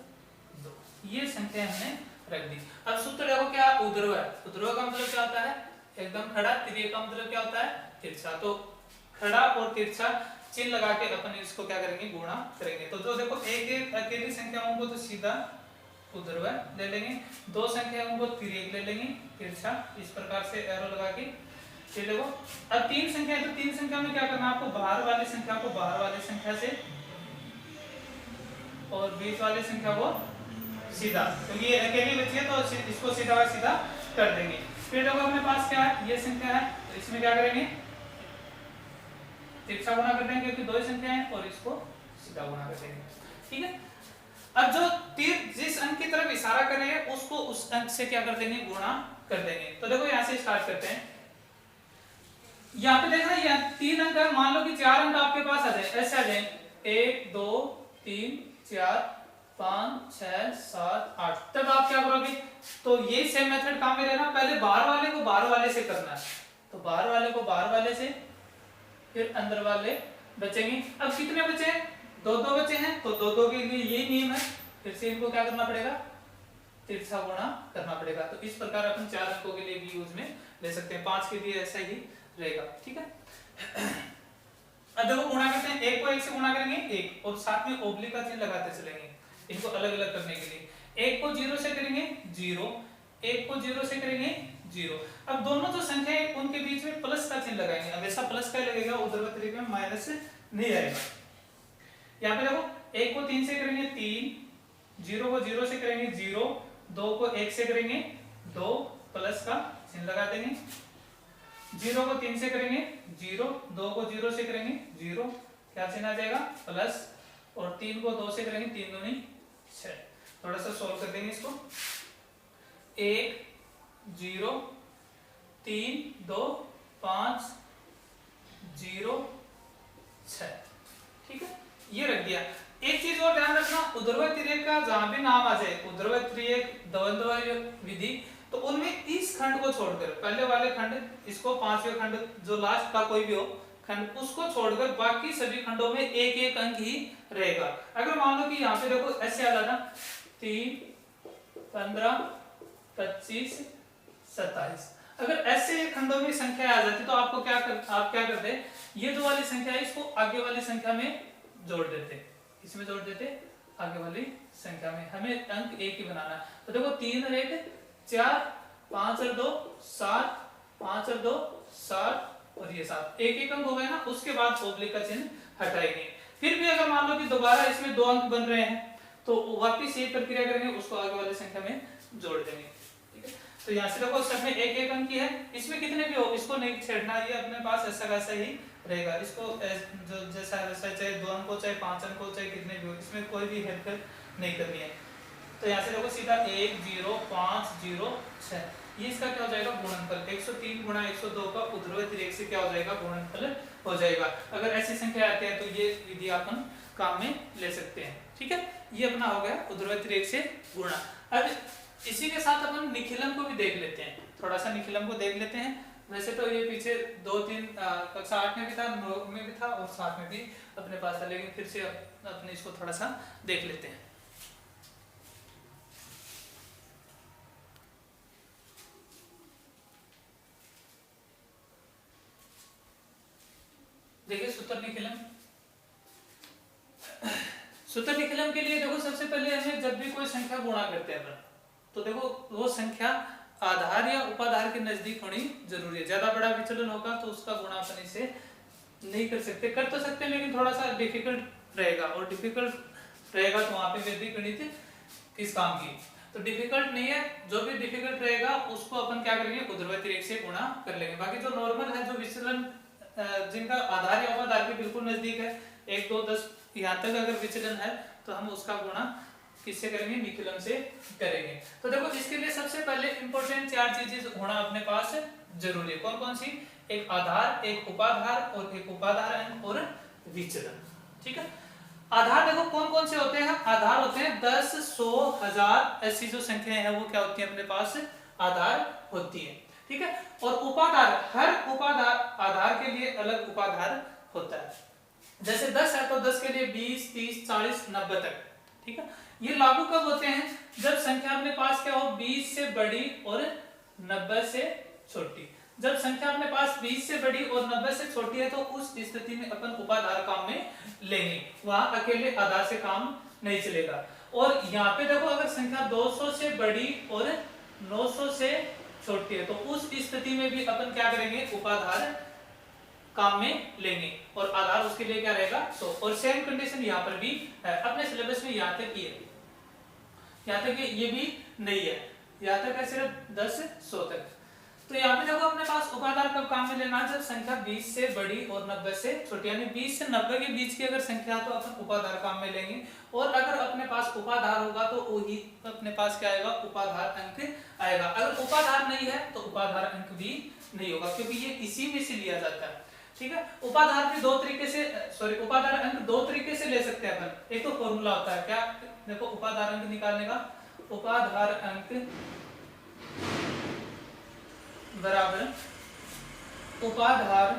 2, ये संख्या हमने रख दी। अब सूत्र देखो क्या, ऊर्ध्व है। ऊर्ध्व का मतलब क्या होता है, एकदम खड़ा। तिर्यक का मतलब क्या होता है, तिरछा। तो खड़ा और तिरछा चिन्ह लगा के अपन इसको क्या करेंगे, गुणा करेंगे। तो जो देखो एक अकेली संख्याओं को तो सीधा ऊर्ध्व ले लेंगे, 2 संख्याओं को तिर्यक ले लेंगे, तिरछा, इस प्रकार से एरो लगा के। ये देखो अब 3 संख्या है, तो 3 संख्या में क्या करना है आपको, बाहर वाली संख्या को बाहर वाली संख्या से, और बीच वाली संख्या को सीधा, क्योंकि ये अकेली बची है तो इसको सीधा सीधा कर देंगे। फिर देखो अपने पास क्या है, ये संख्या है, तो इसमें क्या करेंगे, तिरछा गुणा कर देंगे क्योंकि 2 ही संख्या है, और इसको सीधा गुणा कर देंगे। ठीक है, अब जो तीर जिस अंक की तरफ इशारा कर रहे हैं उसको उस अंक से क्या कर देंगे, गुणा कर देंगे। तो देखो यहां से स्टार्ट करते हैं। यहाँ पे देखना, ये 3 अंक है, मान लो कि 4 अंक आपके पास आ जाए, ऐसे आ जाए, 1 2 3 4 5 6 7 8। तब आप क्या करोगे, तो ये सेम मेथड काम में लेना, पहले बाहर वाले को बाहर वाले से करना है। तो बाहर वाले को बाहर वाले से, फिर अंदर वाले बचेंगे। अब कितने बचे, 2 बचे हैं, तो 2 के लिए ये नियम है, फिर से इनको क्या करना पड़ेगा, तिरछा गुणा करना पड़ेगा। तो इस प्रकार अपन 4 अंकों के लिए भी यूज में ले सकते हैं, 5 के लिए ऐसा ही रहेगा। ठीक है, अब देखो गुणा करते हैं, 1 को 1 से गुणा करेंगे 1, और साथ में ओब्लिक का चिन्ह लगाते चलेंगे इनको अलग अलग करने के लिए। 1 को 0 से करेंगे 0, 1 को 0 से करेंगे 0। अब दोनों जो संख्या है उनके बीच में प्लस का चिन्ह लगाएंगे। अब ऐसा प्लस का लगेगा, ऊर्ध्व तरीके में माइनस नहीं आएगा। यहाँ पे देखो 1 को 3 से करेंगे 3, 0 को 0 से करेंगे 0, 2 को 1 से करेंगे 2, प्लस का चिन्ह लगा देंगे। 0 को 3 से करेंगे 0, 2 को 0 से करेंगे 0, क्या चिन्ह आ जाएगा, प्लस, और 3 को 2 से करेंगे 3 दूनी 6। थोड़ा सा सोल्व कर देंगे इसको, 1 0 3 2 5 0 6। ठीक है, ये रख दिया। एक चीज और ध्यान रखना, ऊर्ध्व तिर्यक का जहां भी नाम आ जाए, ऊर्ध्व तिर्यक, द्वंद्व विधि, तो उनमें इस खंड को छोड़कर पहले वाले खंड, इसको 5वें खंड, जो लास्ट का कोई भी हो खंड, उसको छोड़कर बाकी सभी खंडों में एक एक अंक ही रहेगा। अगर मान लो कि यहाँ पे देखो ऐसे आ जाता 3, 15, 25, 27, अगर ऐसे खंडों में संख्या आ जाती तो आपको आप क्या करते, ये जो वाली संख्या है इसको आगे वाली संख्या में जोड़ देते, इसमें जोड़ देते आगे वाली संख्या में, हमें अंक एक ही बनाना है। तो देखो 3 और 1 4, 5 और 2 7, 5 और 2 7 और ये 7, एक एक अंक हो गए ना, उसके बाद ओब्लिक का चिन्ह हटाएंगे। फिर भी अगर मान लो कि दोबारा इसमें 2 अंक बन रहे हैं तो वापिस ये प्रक्रिया करेंगे, उसको आगे वाली संख्या में जोड़ देंगे, ठीक है। तो यहाँ से देखो सब में एक एक अंक ही है, इसमें कितने भी हो इसको नहीं छेड़ना, ये अपने पास ऐसा वैसा ही रहेगा, इसको जो जैसा वैसा चाहे 2 अंक हो चाहे 5 अंक हो चाहे कितने भी हो, इसमें कोई भी हेरफेर नहीं करनी है। तो यहाँ से देखो सीधा 1 0 5 0 6, ये इसका क्या हो जाएगा गुणनफल, 103 गुणा 102 का ऊर्ध्वाधर रेखा से क्या हो जाएगा गुणनफल हो जाएगा। अगर ऐसी संख्या आती है तो ये विधि अपन काम में ले सकते हैं, ठीक है। ये अपना हो गया ऊर्ध्वाधर रेखा से गुणा। अब इसी के साथ अपन निखिलम को भी देख लेते हैं, थोड़ा सा निखिलम को देख लेते हैं। वैसे तो ये पीछे 2-3 कक्षा 8 में भी था, 9 में भी था और 7 में भी अपने पास था, लेकिन फिर से अपने इसको थोड़ा सा देख लेते हैं। देखिए सूत्र निखिलम, सूत्र निखिलम के लिए देखो सबसे पहले हमें जब भी कोई संख्या गुणा करते हैं अपन, तो देखो वो संख्या आधार या उपाधार के नजदीक होनी जरूरी है। ज्यादा बड़ा विचलन होगा तो उसका गुणा अपन इसे नहीं कर सकते, कर तो सकते हैं लेकिन थोड़ा सा डिफिकल्ट रहेगा, और डिफिकल्ट रहेगा तो वहां पे वैदिक गणित किस काम की, तो डिफिकल्ट नहीं है, जो भी डिफिकल्ट रहेगा उसको अपन क्या करेंगे ऊर्ध्वाधर रेखा से गुणा कर लेंगे। बाकी जो नॉर्मल है, जो विचलन जिनका आधार या उपाधार के बिल्कुल नजदीक है, 1 2 10 यहाँ तक अगर विचलन है तो हम उसका गुणा किससे करेंगे, निखिलम से करेंगे। तो देखो इसके लिए सबसे पहले इंपॉर्टेंट 4 चीजें होना अपने पास जरूरी है। कौन कौन सी, एक आधार, एक उपाधार और एक उपाधार अंक और विचलन, ठीक है। आधार देखो कौन कौन से होते हैं, आधार होते हैं 10 100 1000, ऐसी जो संख्याएं हैं वो क्या होती है अपने पास आधार होती है, ठीक है। और उपाधार, हर उपाधार आधार के लिए अलग उपाधार होता है। जैसे 10 है तो 10 के लिए 20 30 40 90 तक, ठीक है। ये लागू कब होते हैं, जब संख्या अपने पास क्या हो 20 से बड़ी और 90 से छोटी। जब संख्या अपने पास 20 से बड़ी और 90 से छोटी है तो उस स्थिति में अपन उपाधार काम में लेंगे, वहां अकेले आधार से काम नहीं चलेगा। और यहाँ पे देखो अगर संख्या 200 से बड़ी और 900 से छोटी है तो उस स्थिति में भी अपन क्या करेंगे, उपाधार काम में लेंगे और आधार उसके लिए क्या रहेगा 100। और सेम कंडीशन यहाँ पर भी है, अपने सिलेबस में यहाँ तक ही है, यहाँ तक ये भी नहीं है, यहाँ तक है सिर्फ 10 से 100 तक। तो यहाँ पे देखो अपने पास उपाधार कब काम में लेना, जब संख्या 20 से बड़ी और 90 से छोटी, यानी 20 से 90 के बीच की अगर संख्या तो अपन उपाधार काम में लेंगे, और अगर अपने पास उपाधार होगा तो वही अपने पास क्या आएगा, उपाधार अंक आएगा। अगर उपाधार नहीं है तो उपाधार अंक भी नहीं होगा, क्योंकि ये इसी में से लिया जाता है, ठीक है। उपाधार भी दो तरीके से, उपाधार अंक दो तरीके से ले सकते हैं अपन। एक तो फॉर्मूला होता है क्या, देखो उपाधार अंक निकालने का, उपाधार अंक बराबर उपाधार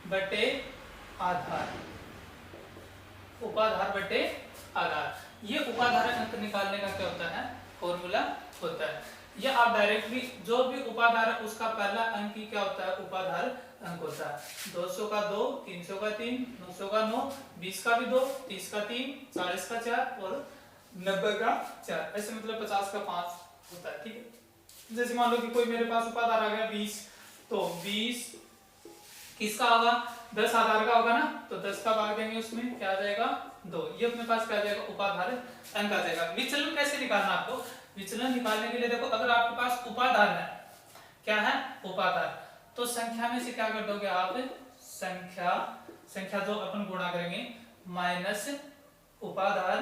बटे आधार, उपाधार बटे आधार, ये उपाधार अंक निकालने का क्या होता है, फॉर्मूला होता है। या आप डायरेक्टली जो भी उपाधार है उसका पहला अंक ही क्या होता है, उपाधार अंक होता है। 200 का 2, 300 का 3, 900 का 9, 20 का भी 2, 30 का 3, 40 का 4 और 90 का 4, ऐसे मतलब 50 का 5 होता है, ठीक है। जैसे मान लो कि कोई मेरे पास उपाधार आ गया 20, तो 20 किसका होगा, 10 आधार का होगा ना, तो 10 का भाग देंगे उसमें क्या आ जाएगा 2, ये अपने पास क्या आ जाएगा, उपाधार अंक आ जाएगा। विचलन कैसे निकालना आपको, विचलन निकालने के लिए देखो अगर आपके पास उपाधार है, क्या है उपाधार, तो संख्या में से क्या कर दोगे आप, संख्या जो अपन गुणा करेंगे माइनस उपाधार,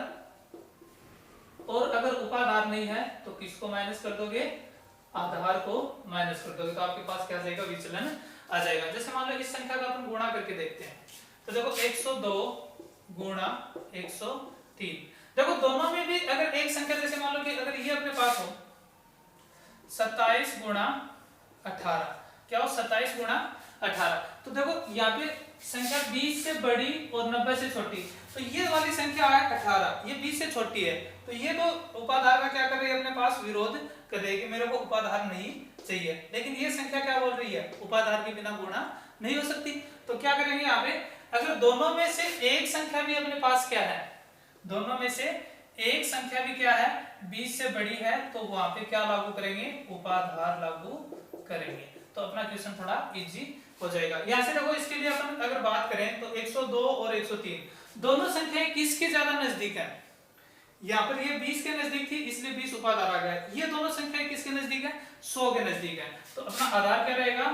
और अगर उपाधार नहीं है तो किसको माइनस कर दोगे, आधार को माइनस कर दोगे, तो आपके पास क्या जाएगा, विचलन आ जाएगा। जैसे मान लो इस संख्या का अपन गुणा करके देखते हैं, तो देखो 102 गुणा 103, देखो दोनों में भी अगर एक संख्या, जैसे मान लो कि अगर ये अपने पास हो 27 गुणा 18, क्या हो 27 गुणा 18। तो देखो यहाँ पे संख्या 20 से बड़ी और 90 से छोटी, तो ये वाली संख्या है 18, ये 20 से छोटी है, तो ये तो उपाधार का क्या कर रही है अपने पास, विरोध कर रही है कि मेरे को उपाधार नहीं चाहिए। लेकिन ये संख्या क्या बोल रही है, उपाधार के बिना गुणा नहीं हो सकती। तो क्या करेंगे यहाँ पे, अगर दोनों में से एक संख्या भी अपने पास क्या है, दोनों में से एक संख्या भी क्या है 20 से बड़ी है, तो वहां पे क्या लागू करेंगे, उपाधार लागू करेंगे। तो अपना क्वेश्चन थोड़ा इजी हो जाएगा। यहां से देखो इसके लिए अपन अगर बात करें तो 102 और 103 दोनों संख्याएं किसके ज्यादा नजदीक है, यहाँ पर ये 20 के नजदीक थी इसलिए 20 उपाधार आ गया। ये दोनों संख्याएं किसके नजदीक है, 100 के नजदीक है। तो अपना आधार क्या रहेगा,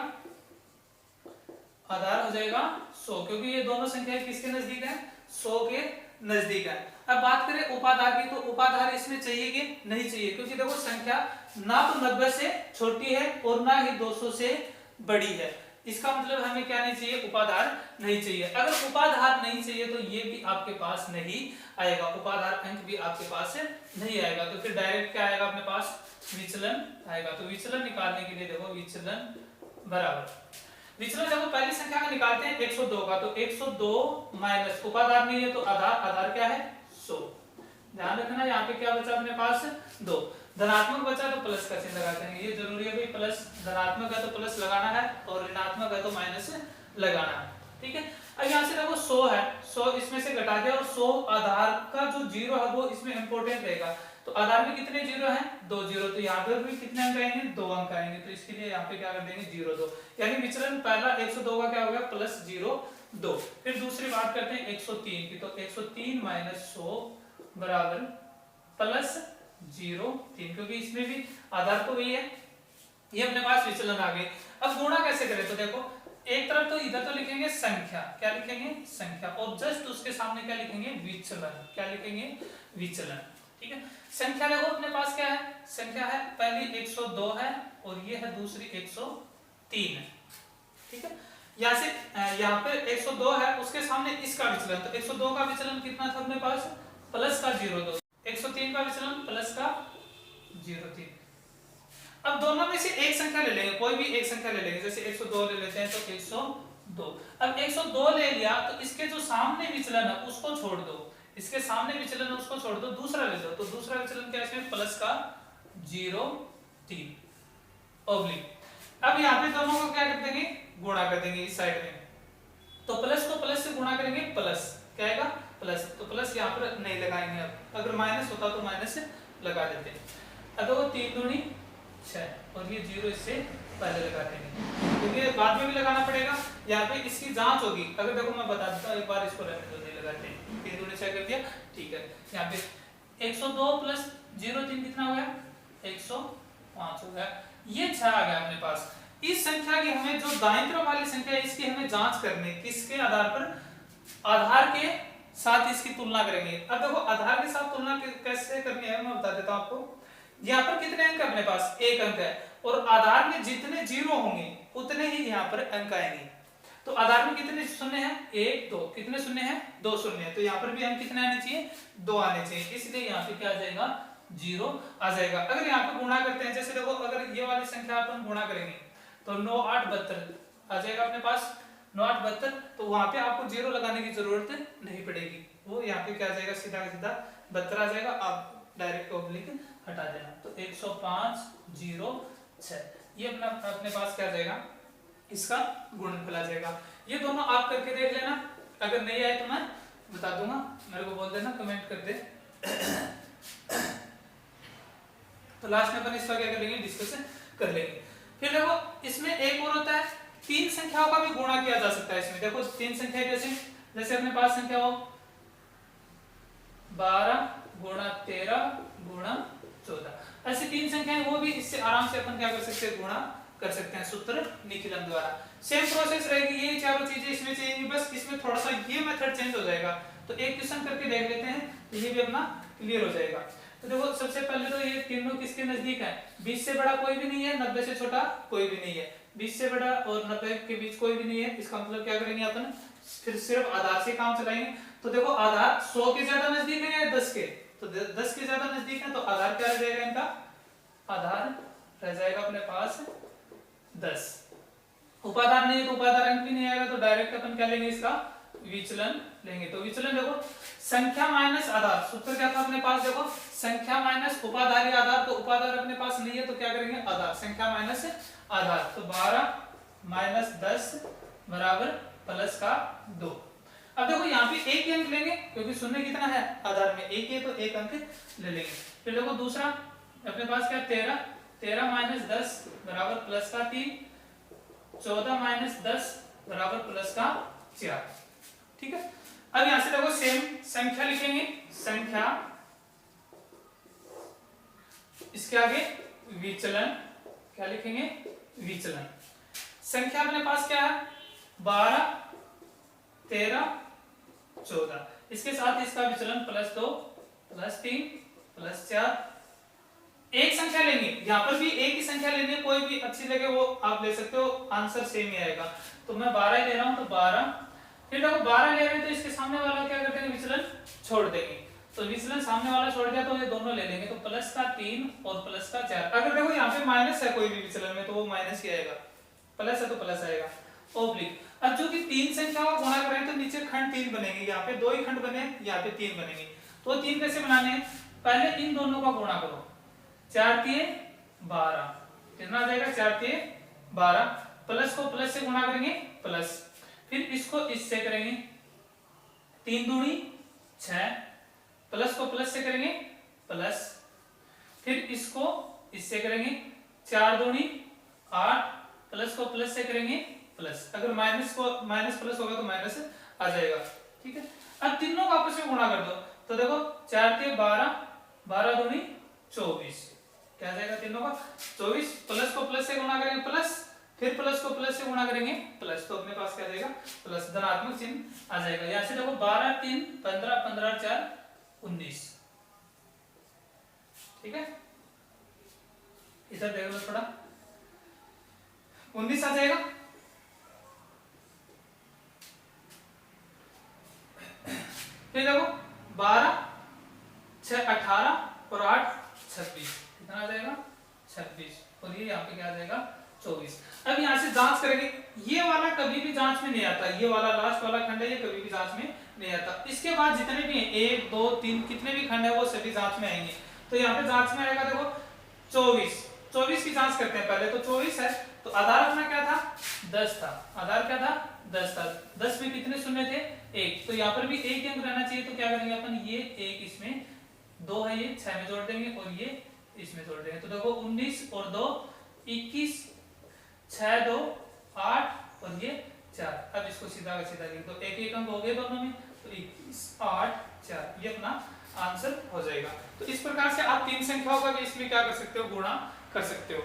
आधार हो जाएगा 100, क्योंकि ये दोनों संख्याएं किसके नजदीक है, 100 के नजदीक है। अब बात करें उपाधार की, तो उपाधार इसमें चाहिए कि नहीं चाहिए, क्योंकि देखो संख्या ना तो 90 से छोटी है और ना ही 200 से बड़ी है। इसका मतलब हमें क्या नहीं चाहिए, उपाधार नहीं चाहिए। अगर उपाधार नहीं चाहिए तो ये भी आपके पास नहीं आएगा, उपाधार अंक भी आपके पास नहीं आएगा। तो फिर डायरेक्ट क्या आएगा अपने पास, विचलन आएगा। तो विचलन निकालने के लिए देखो विचलन बराबर, विचलन देखो पहली संख्या का निकालते हैं 102 का, तो 102 माइनस उपाधार नहीं है तो आधार, आधार क्या है 100। ध्यान रखना यहाँ पे क्या बचा अपने पास 2, धनात्मक बचा तो प्लस का चिन्ह लगाते हैं, ये जरूरी है भाई, प्लस धनात्मक है तो प्लस लगाना है और ऋणात्मक है तो माइनस लगाना है, ठीक है। अब यहाँ से देखो 100 है, 100 इसमें से घटा दिया और 100 आधार का जो जीरो है वो इसमें इंपॉर्टेंट रहेगा। तो आधार में कितने जीरो हैं, 2 जीरो, तो यहाँ पर भी कितने अंक आएंगे, 2 अंक आएंगे। तो इसके लिए यहाँ पे क्या कर देंगे 0 2, यानी विचलन पहला 102 का क्या हो गया प्लस 0 2। फिर दूसरी बात करते हैं 103 की, तो 103 माइनस 100 बराबर प्लस 0 3, क्योंकि इसमें भी आधार तो वही है। ये अपने पास विचलन आ गए। अब गुणा कैसे करें, तो देखो एक तरफ तो इधर तो लिखेंगे संख्या, क्या लिखेंगे संख्या, और जस्ट उसके सामने क्या लिखेंगे विचलन, क्या लिखेंगे विचलन, ठीक है। संख्या देखो अपने पास क्या है, संख्या है पहली 102 है और ये है दूसरी 103 है, ठीक है। यहाँ से यहाँ पे 102 है उसके सामने इसका विचलन, तो 102 का विचलन कितना था अपने पास प्लस का 0 2, 103 का विचलन प्लस का 0 3। अब दोनों में से एक संख्या ले लेंगे, कोई भी एक संख्या ले लेंगे, जैसे 102 ले लेते हैं तो 102। अब 102 ले लिया तो इसके जो सामने विचलन है उसको छोड़ दो, इसके सामने विचलन है उसको छोड़ दो, दूसरा ले लो, तो दूसरा विचलन क्या है इसमें प्लस का 0 3 ऑब्लिक। अब यहाँ पे दोनों को क्या कर देंगे गुणा कर देंगे इस साइड में, तो प्लस को प्लस से गुणा करेंगे प्लस क्या आएगा प्लस, तो प्लस यहाँ पर नहीं लगाएंगे। अब अगर माइनस होता तो माइनस लगा देते हैं। अब देखो 3 दूनी 6 और ये 0 इससे पहले लगा देंगे, क्योंकि बाद में भी लगाना पड़ेगा। यहाँ पे इसकी जांच होगी, अगर देखो मैं बता देता हूँ एक बार, इसको रहने दो नहीं लगाते हैं, 3 दूनी 6 कर दिया, ठीक है। यहाँ पे 102 प्लस 0 3 कितना हो गया 105 हो गया, ये 6 आ गया अपने पास। इस संख्या की हमें जो दाईं तरफ वाली संख्या है इसकी हमें जांच करनी, किसके आधार पर, आधार के साथ इसकी तुलना करेंगे। अब देखो आधार के साथ तुलना कैसे करनी है मैं बता देता हूं आपको। यहाँ पर कितने अंक है अपने पास, एक अंक है, और आधार में जितने जीरो होंगे उतने ही यहाँ पर अंक आएंगे। तो आधार में कितने शून्य हैं 1 2, कितने शून्य हैं 2 शून्य है, तो यहाँ पर भी अंक कितने आने चाहिए 2 आने चाहिए, इसलिए यहाँ पे क्या आ जाएगा 0 आ जाएगा। अगर यहाँ पे गुणा करते हैं, जैसे देखो अगर ये वाली संख्या अपन गुणा करेंगे तो 9 8 72 आ जाएगा अपने पास, 9 8 72, तो वहां पे आपको 0 लगाने की जरूरत नहीं पड़ेगी, वो यहाँ पे क्या आ जाएगा सीधा सीधा 72 आ जाएगा। आप डायरेक्ट ऑब्लिक हटा देना, तो 105 0 6, ये अपने पास क्या आ जाएगा इसका गुणनफल आ जाएगा। ये दोनों आप करके देख लेना, अगर नहीं आए तो मैं बता दूंगा, मेरे को बोल देना कमेंट कर दे। तो लास्ट में अपन इसका क्या करेंगे डिस्कस कर लेंगे। फिर देखो इसमें एक और होता है, 3 संख्याओं का भी गुणा किया जा सकता है इसमें। देखो 3 संख्या जैसे अपने पास संख्या हो 12 गुणा 13 गुणा 14, ऐसी 3 संख्याएं वो भी इससे आराम से अपन क्या कर सकते हैं गुणा कर सकते हैं सूत्र निखिलन द्वारा। सेम प्रोसेस रहेगी, ये चारों चीजें इसमें चाहिए, बस इसमें थोड़ा सा ये मेथड चेंज हो जाएगा। तो एक क्वेश्चन करके देख लेते हैं, तो ये भी अपना क्लियर हो जाएगा। तो देखो सबसे पहले तो ये तीनों किसके नजदीक है, 20 से बड़ा कोई भी नहीं है, 90 से छोटा कोई भी नहीं है, 20 से बड़ा और 90 के बीच कोई भी नहीं है। इसका मतलब क्या करेंगे अपन, फिर सिर्फ आधार से काम चलाएंगे। तो देखो आधार 100 के ज्यादा नजदीक है या 10 के, तो 10 के ज्यादा नजदीक है, तो आधार क्या रह जाएगा इनका, आधार रह जाएगा अपने पास 10, उपादान नहीं है तो उपादान अंक भी नहीं आएगा, तो डायरेक्ट अपन क्या लेंगे, इसका विचलन लेंगे। तो विचलन देखो संख्या माइनस आधार, सूत्र क्या था अपने पास, देखो संख्या माइनस उपाधारी आधार, तो उपाधार अपने पास नहीं है तो क्या करेंगे, आधार, संख्या माइनस आधार, तो 12 माइनस 10 बराबर प्लस का 2। अब देखो यहाँ पे एक ही अंक लेंगे क्योंकि शून्य कितना है, आधार में एक है तो एक अंक ले लेंगे। फिर देखो दूसरा अपने पास क्या, 13 माइनस 10 बराबर प्लस का 3, 14 माइनस 10 बराबर प्लस का 4। ठीक है, अब यहां से देखो सेम संख्या लिखेंगे, संख्या इसके आगे विचलन, क्या लिखेंगे, विचलन। संख्या अपने पास क्या है, 12 13 14, इसके साथ इसका विचलन +2 +3 +4। एक संख्या लेंगे, यहाँ पर भी एक ही संख्या लेनी है, कोई भी अच्छी लगे वो आप ले सकते हो, आंसर सेम ही आएगा। तो मैं 12 ही ले रहा हूं, तो 12, फिर देखो 12 ले रहे हैं तो इसके सामने वाला क्या करते हैं, विचलन छोड़ देंगे, तो विचलन सामने वाला छोड़ दिया तो ये दोनों ले लेंगे, तो +3 और +4। अगर देखो यहाँ पे माइनस है कोई भी विचलन में तो वो माइनस ही आएगा, प्लस है तो प्लस आएगा, ओब्लिक। अब जो कि 3 संख्या को गुणा करें तो नीचे खंड 3 बनेंगे, यहाँ पे 2 ही खंड बने, यहाँ पे 3 बनेंगे। तो 3 कैसे बनाने हैं, पहले इन दोनों का गुणा करो, 4 तिये 12, कितना आ जाएगा, 4 तिये 12, प्लस को प्लस से गुणा करेंगे प्लस, फिर इसको इससे करेंगे 3 दूनी 6, प्लस को प्लस से करेंगे प्लस, फिर इसको इससे करेंगे 4 दूनी 8, प्लस को प्लस से करेंगे प्लस, अगर माइनस को माइनस प्लस होगा तो माइनस आ जाएगा। ठीक है, अब तीनों को आपस में गुणा कर दो, तो देखो 4 तिये 12, 12 दूनी 24, क्या आ जाएगा तीनों का 24, प्लस को प्लस से गुणा करेंगे प्लस, फिर प्लस को प्लस से गुणा करेंगे प्लस, तो अपने पास क्या आ जाएगा, प्लस, धनात्मक चिन्ह आ जाएगा। यहाँ से देखो 12 3 15, 15 4 19। ठीक है, इधर देख लो थोड़ा, 19 आ जाएगा। फिर देखो 12 6 18 और 8 26, कितना आ जाएगा 26, और ये यहाँ पे क्या आ जाएगा 24। अब यहाँ से जांच करेंगे, ये वाला कभी भी जांच में नहीं आता, ये वाला लास्ट वाला खंड है, ये कभी भी जांच में नहीं आता। इसके बाद जितने भी हैं 1 2 3 कितने भी खंड है वो सभी जांच में आएंगे। तो यहाँ पे जांच में आएगा देखो 24 की जांच करते हैं पहले, तो 24 है, तो आधार अपना क्या था 10 था, आधार क्या था 10 था, 10 में कितने शून्य थे 1, तो यहाँ पर भी एक ही अंक रहना चाहिए, तो क्या करेंगे अपन, ये 1 इसमें 2 है, ये 6 में जोड़ देंगे और ये इसमें जोड़ देंगे, तो देखो 19 और 2 21, 6 2 8 और ये 4। अब इसको सीधा का सीधा लिख दो, एक एक अंक हो गए दोनों में, तो 21 8 4, ये अपना आंसर हो जाएगा। तो इस प्रकार से आप 3 संख्याओं का भी इसमें क्या कर सकते हो, गुणा कर सकते हो।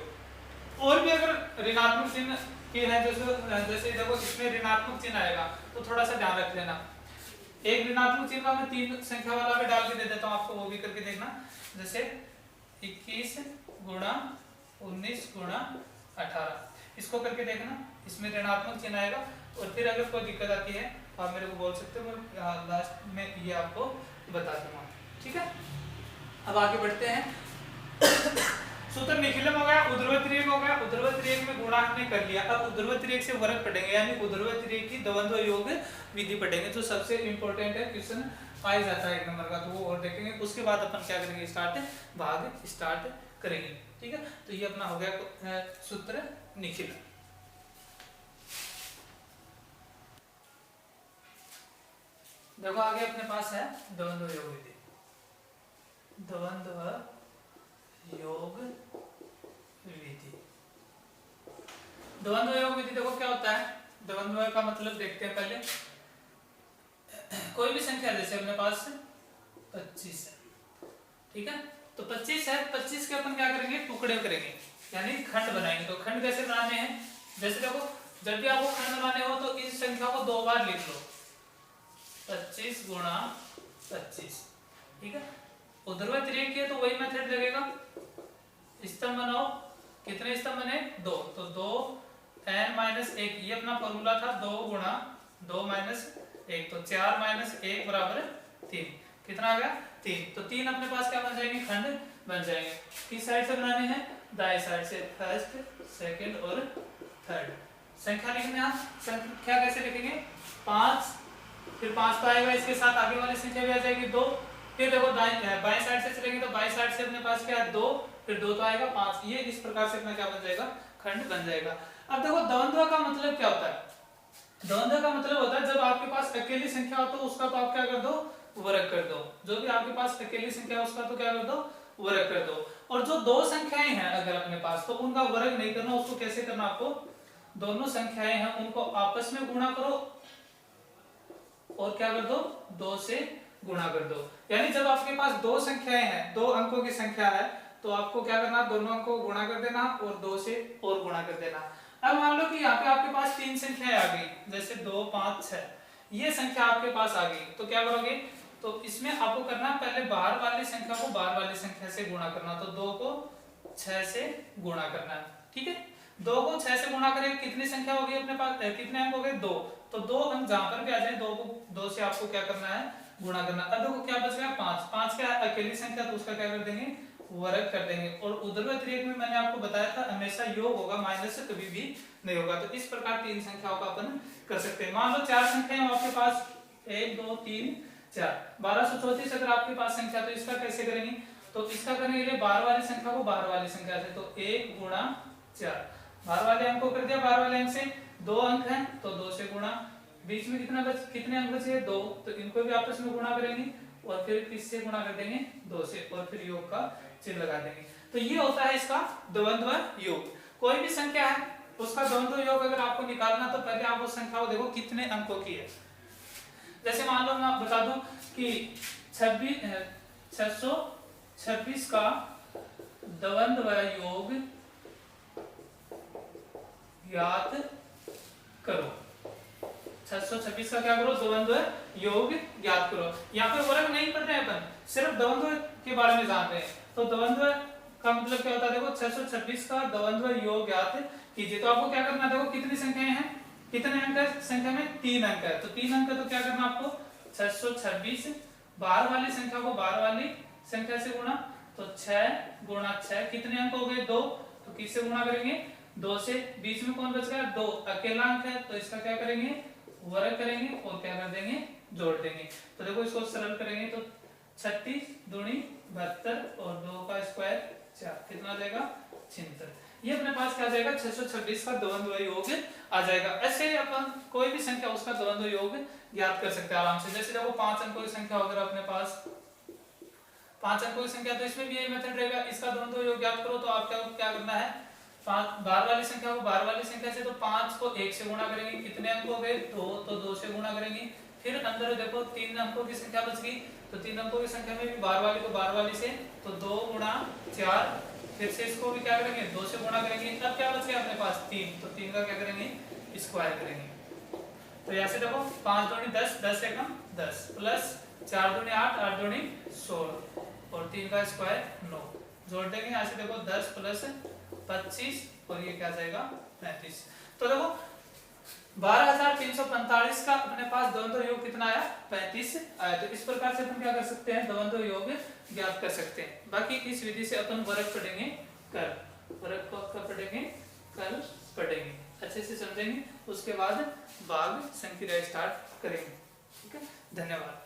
और भी अगर ऋणात्मक चिन्ह के हैं, जैसे देखो इसमें ऋणात्मक चिन्ह आएगा तो थोड़ा सा ध्यान रख लेना। एक ऋणात्मक चिन्ह का मैं 3 संख्या वाला भी डाल के दे देता हूँ आपको, वो भी करके देखना, जैसे 21 गुणा 19 गुणा 18, इसको करके देखना, इसमें ऋणात्मक चिन्ह आएगा। और फिर अगर कोई दिक्कत आती है आप मेरे को बोल सकते हो, मैं लास्ट में ये आपको बता दूंगा। ठीक है, अब आगे बढ़ते हैं। सूत्र निखिलम हो गया, ऊर्ध्वतिरेक हो गया, ऊर्ध्वतिरेक में गुणा हमने कर लिया, अब ऊर्ध्वतिरेक से वर्ग पढ़ेंगे, यानी ऊर्ध्वतिरेक की द्वंद्व योग विधि पढ़ेंगे, जो सबसे इंपॉर्टेंट है, क्वेश्चन आ ही जाता है 1 नंबर का, तो वो और देखेंगे। उसके बाद अपन क्या करेंगे, भाग स्टार्ट करेंगे। ठीक है, तो ये अपना हो गया सूत्र निखिल। देखो आगे अपने पास है द्वंद्व योग विधि, द्वंद्व योग विधि। द्वंद्व योग विधि देखो क्या होता है, द्वंद्व का मतलब देखते हैं पहले। कोई भी संख्या, जैसे अपने पास 25 है, ठीक है, तो 25 है, 25 के अपन क्या करेंगे, टुकड़े करेंगे, यानी खंड बनाएंगे। तो खंड कैसे बनाने हैं, जैसे देखो जब भी आपको खंड बनाने हो तो इस संख्या को 2 बार लिख लो, 25 गुणा 25। ठीक है, ऊर्ध्वतिरेक है तो वही मेथड लगेगा, स्तंभ बनाओ, कितने स्तंभ बने 2, तो 2 n-1, ये अपना फॉर्मूला था, 2 गुणा 2 - 1, तो 4 - 1 बराबर 3, कितना आ गया 3, तो 3 अपने पास क्या बन जाएंगे, खंड बन जाएंगे। किस साइड से बनाने हैं, दाएं साइड से, फर्स्ट सेकंड और थर्ड। संख्या लिखने आप संख्या कैसे लिखेंगे 5, फिर 5 तो आएगा, इसके साथ आगे वाली संख्या भी आ जाएगी 2, फिर देखो बाएं साइड से चलेंगे तो बाएं साइड से अपने पास क्या है 2, फिर 2 तो आएगा 5, ये इस प्रकार से अपना क्या बन जाएगा खंड बन जाएगा। अब देखो द्वंद्व का मतलब क्या होता है, द्वंद्व का मतलब होता है जब आपके पास अकेली संख्या हो तो उसका तो आप क्या कर दो वर्ग कर दो, जो भी आपके पास अकेली संख्या है उसका तो क्या कर दो वर्ग कर दो, और जो दो संख्याएं हैं अगर अपने पास तो उनका वर्ग नहीं करना, उसको कैसे करना आपको दोनों संख्याएं हैं उनको आपस में गुणा करो और क्या कर दो 2 से गुणा कर दो। यानी जब आपके पास दो संख्याएं हैं, 2 अंकों की संख्या है तो आपको क्या करना दोनों अंकों को गुणा कर देना और 2 से और गुणा कर देना। अब मान लो कि यहाँ पे आपके पास 3 संख्याएं आ गई, जैसे 2 5 6, ये संख्या आपके पास आ गई तो क्या करोगे, तो इसमें आपको करना पहले बाहर वाली संख्या को बाहर वाली संख्या से गुणा करना, तो 2 को 6 से गुणा करना है, ठीक है। 2 को 6 से गुणा करें कितनी संख्या होगी अपने पास, कितने अंक हो गए 2, तो 2 अंक जहां पर भी आ जाए 2 को 2 से आपको क्या करना है गुणा करना। अब देखो क्या बच गया 5, 5 क्या अकेली संख्या तो उसका क्या कर देंगे वर्ग कर देंगे, और ऊर्ध्वाधर रेख में मैंने आपको बताया था हमेशा योग होगा, माइनस से कभी भी नहीं होगा। तो इस प्रकार 3 संख्याओं का अपन कर सकते हैं। मान लो 4 संख्याएं आपके पास 1 2 3 4, 1234 अगर आपके पास संख्या तो इसका कैसे करेंगे, तो इसका करने के लिए बाहर वाली संख्या को बाहर वाली संख्या से, तो 1 गुणा 4, बाहर वाले अंक को कर दिया बाहर वाले अंक से, 2 अंक हैं तो 2 से गुणा, बीच में कितने अंक बचे 2, तो इनको भी आपस में गुणा करेंगे और फिर किससे गुणा कर देंगे 2 से, और फिर योग का चिन्ह लगा देंगे। तो ये होता है इसका द्वंद्व योग। कोई भी संख्या है उसका द्वंद्व योग अगर आपको निकालना तो पहले आप उस संख्या को देखो कितने अंकों की है। जैसे मान लो मैं आप बता दूं कि 626 का द्वंद्व योग ज्ञात करो। 626 का क्या करो द्वंद्व योग ज्ञात करो। यहाँ पे वर्ग नहीं पढ़ रहे अपन, सिर्फ द्वंद्व के बारे में जान रहे हैं। तो द्वंद्व का मतलब क्या होता है, देखो 626 का द्वंद्व योग ज्ञात कीजिए। तो आपको क्या करना है, देखो कितनी संख्याएं हैं, कितने अंक है संख्या में 3 अंक है, तो 3 अंक है तो क्या करना आपको 626 बाहर वाली संख्या को बाहर वाली संख्या से गुणा, तो 6 गुणा 6 कितने अंक हो गए 2, तो किससे गुणा करेंगे 2 से, बीच में कौन बच गया 2 अकेला अंक है तो इसका क्या करेंगे वर्ग करेंगे और क्या कर देंगे जोड़ देंगे। तो देखो इसको सरल करेंगे तो 36 दूनी 72 और 2 का स्क्वायर 4, कितना आ जाएगा 76। ये अपने पास क्या आ जाएगा 626 का द्वंद्व योग आ जाएगा। ऐसे अपन कोई भी संख्या उसका द्वंद्व योग ज्ञात कर सकते हैं आराम से। जैसे देखो 5 अंकों की संख्या अगर अपने पास 5 अंकों की संख्या, तो इसमें भी यही मेथड रहेगा, इसका द्वंद्व योग ज्ञात करो। तो आप क्या करना है, 5 बाहर वाली संख्या को बाहर वाली संख्या से, तो 5 को 1 से गुणा करेंगे, कितने अंक हो गए 2, तो 2 से गुणा करेंगे। फिर अंदर देखो 3 अंकों की संख्या बच गई, तो 3 अंकों की संख्या में भी बाहर वाली को बाहर वाली से, तो 2 गुणा 4, फिर से इसको भी क्या करेंगे 2 से गुणा करेंगे। तब क्या बच गया अपने पास 3, तो 3 का क्या करेंगे स्क्वायर करेंगे। तो यहाँ से देखो 5 दूनी 10, 10 एकम 10 प्लस 4 दूनी 8, 8 दूनी 16 और 3 का स्क्वायर 9, जोड़ देंगे। यहाँ से देखो 10 प्लस 25 और ये क्या जाएगा 35। तो देखो 12345 का अपने पास द्वंद्व योग कितना आया 35 आया। तो इस प्रकार से अपन क्या कर सकते हैं द्वंद्व योग ज्ञात कर सकते हैं। बाकी इस विधि से अपन वर्ग पढ़ेंगे कल, वर्ग को कब पढ़ेंगे कल पढ़ेंगे, अच्छे से समझेंगे, उसके बाद भाग संक्रिया स्टार्ट करेंगे। ठीक है, धन्यवाद।